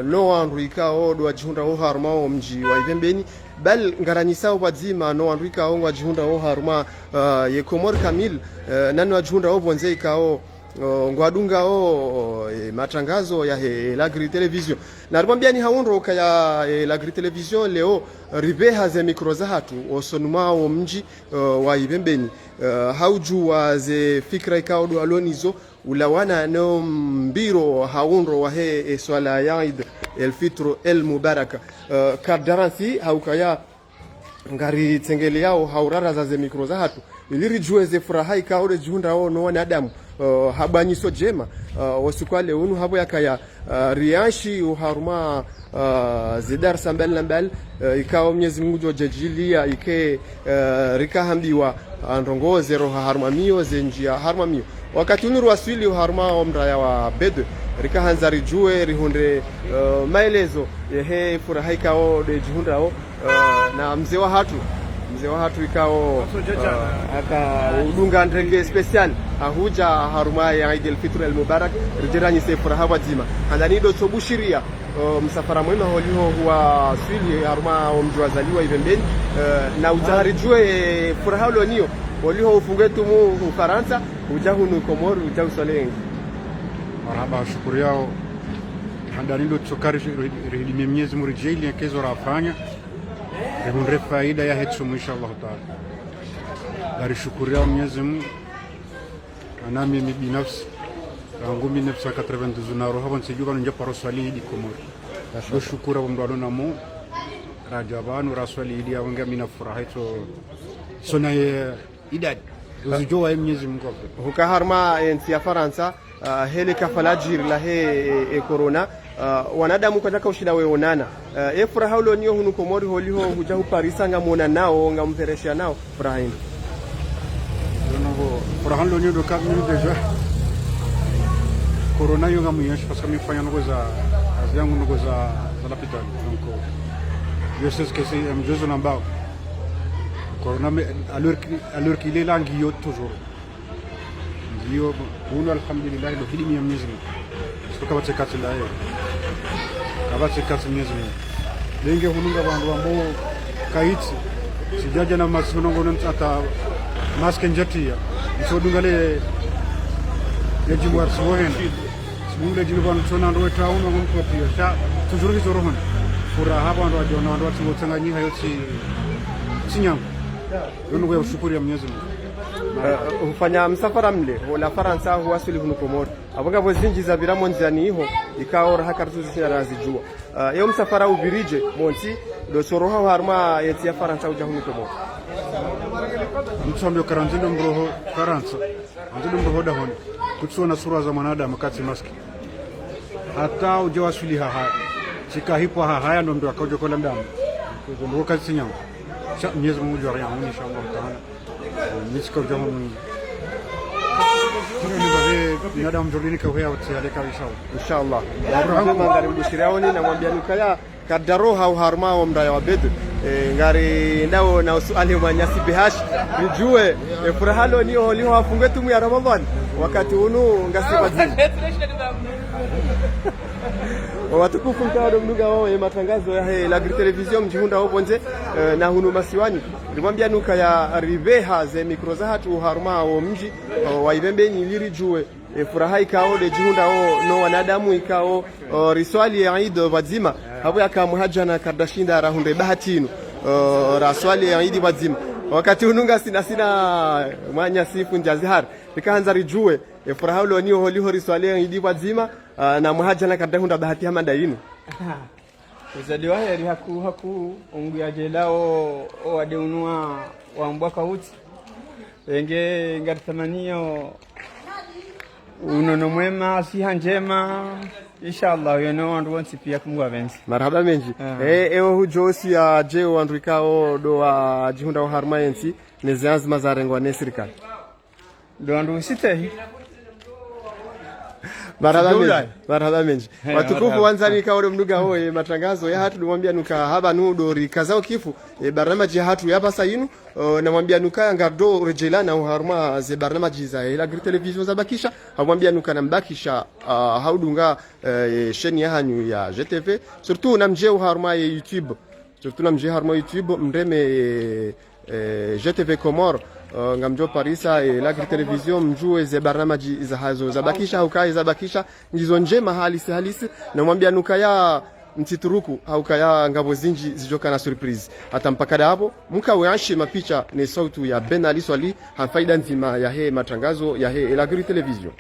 no andrika o do ajihunda o haruma o mji wa Ivembeni bal ngaranyisa wadzima no andrika o ajihunda o haruma ye Komor kamil nano ajihunda o bonzei kao ngwadunga o matangazo ya Elagri television na rwambia ni haundo kaya Elagri television leo ribeha ze mikro za hatu osonuma o mji wa Ivembeni hauju ze fikra ikaudo alonizo ulawana no mbiro haundo wa swala ya Eid al-Fitr al-Mubaraka kadaransi haukaya ngari tengele yao haurara za ze mikro za hatu ilirijue ze furaha ikaudo junda o no wanadamu habanyiso jema wasukwale unu habo yakaya riashi uharuma zidar sambal nambal ikao Mwenyezi Mungu jojejilia ike rikahambiwa andongoze roha haruma mio zenjia haruma mio wakati unu ruasili uharuma omraya wa bedwe rikahanzari jue rihunde maelezo yehe furaha ikao de jihundao na mzee wa hatu ikao aka udunga ndrenge special ahuja haruma ya Eid al-Fitr al-Mubarak rijirani se furaha wazima andani do tobushiria msafara mwema holiho huwa swili haruma omjwazaliwa Ivembeni na utaharijue furaha lonio holiho ufungetu mu Ufaransa ujahunu Komor ujahusolengi marhaba shukuri yao handani do tsokari rihidimie Mwenyezi Mungu rijeli yakezo rafanya hunde faida ya hetsu inshallah taala. Barishukuriao Mwenyezi Mungu na mimi binafsi rangu 1992 na roho hapo sijua nje paro swali idi Komori. Nashukuru kwa mdalo na mu rajabanu raswali idi awanga mina furaha to sona idadi uzijua Mwenyezi Mungu. Huka harma nchi ya Faransa hele kafalajir la he corona wanadamu kataka ushida weonana furaha ulo niyo hunu Komori holiho huja hu Paris ngamona nao ngamperesha nao furaha hii furaha ulo niyo doka mimi deja corona yo ngamuyesh parce que mi fanya ngo za yangu ngo za l'hôpital donc je sais que c'est un jeu nambao corona alors qu'il est là ngiyo toujours ngiyo uno alhamdulillah lo hili ya Mwenyezi Mungu sio kama tsekati la yeye kama tsekati Mwenyezi Mungu lenge hununga bantu ambao kaiti sijaja na masuno ngono ata mask njatia sio dungale yajibu arsuhen simule jibu ban sona ndo taun ngom ko tiyo sa toujours ki zoro hon furaha bantu ajona ndo tsingo tsanganyi hayo sinyam nungu ya shukuri ya Mwenyezi Mungu ufanya msafara mle la Faransa huwasili huko Komori abanga bozinji za bira monzani hiho ikaora hakartu zisina razijua yo msafara ubirije monti do soroha harma yeti ya Faransa uja huko Komori mtsombe karanzindo mbroho Faransa anzindo mbroho da hon kutsona sura za mwanadamu kati maski hata uje wasuli haha sikahipo haya ndo ndo akaje kola ndamu ndo kazi nyama Mwenyezi Mungu jua yangu inshallah taala nisko jamu binadamu mjolini kwa yao tialeka inshallah Ibrahim ngari mbushiriaoni na mwambia nukaya kadaro hau harma wa mdaya wa bedu ngari ndao na usali manyasi bihash nijue furahalo ni holiho afunge tumu ya Ramadhani wakati unu ngasibazi watukufu mtawado mnuga wao matangazo ya la television mjihunda hopo nje na hunu masiwani nimwambia nuka ya riveha ze mikro za hatu haruma wa mji wa ibembe ni liri jue furaha ikao de jihunda o no wanadamu ikao riswali ya Eid wazima hapo akamuhaja na kardashinda rahunde bahatinu raswali ya Eid wazima wakati ununga sina mwanya sifu njazihar nikaanza rijue furaha ulo ni holiho riswali ya Eid wazima na muhaja na kardahunda bahati hamanda yinu uzaliwa heri haku ungu ya jelao wadeunua wa mbwaka uti wenge ngaritamaniyo unono mwema siha njema inshallah yono wandu wansi pia kumwa vensi marhaba menji ewo hujosi ya jeo wandu ikao do wa jihunda wa harma yensi nezianzi mazarengwa ne serikali do wandu sitehi marhaba menji watukufu wanzani kaore mnuga hoe matangazo ya hatu nimwambia nuka haba nudo rikazao kifu barnamaji hatu ya basa yinu namwambia nuka ngardo rejelana uharma ze barnamaji za ila gri television za bakisha hamwambia nuka nambakisha haudunga sheni ya hanyu ya GTV surtout namje uharma ya YouTube surtout namje harma YouTube mreme GTV Komor ngamjo Parisa la television mjue ze barnamaji za hazo za bakisha hukai za bakisha ngizo njema halisi na mwambia nukaya mtituruku haukaya ngabo zinji zijoka na surprise hata mpaka hapo mkaweashi mapicha ni sautu ya Ben Ali Swali hafaida nzima ya he matangazo ya he la television.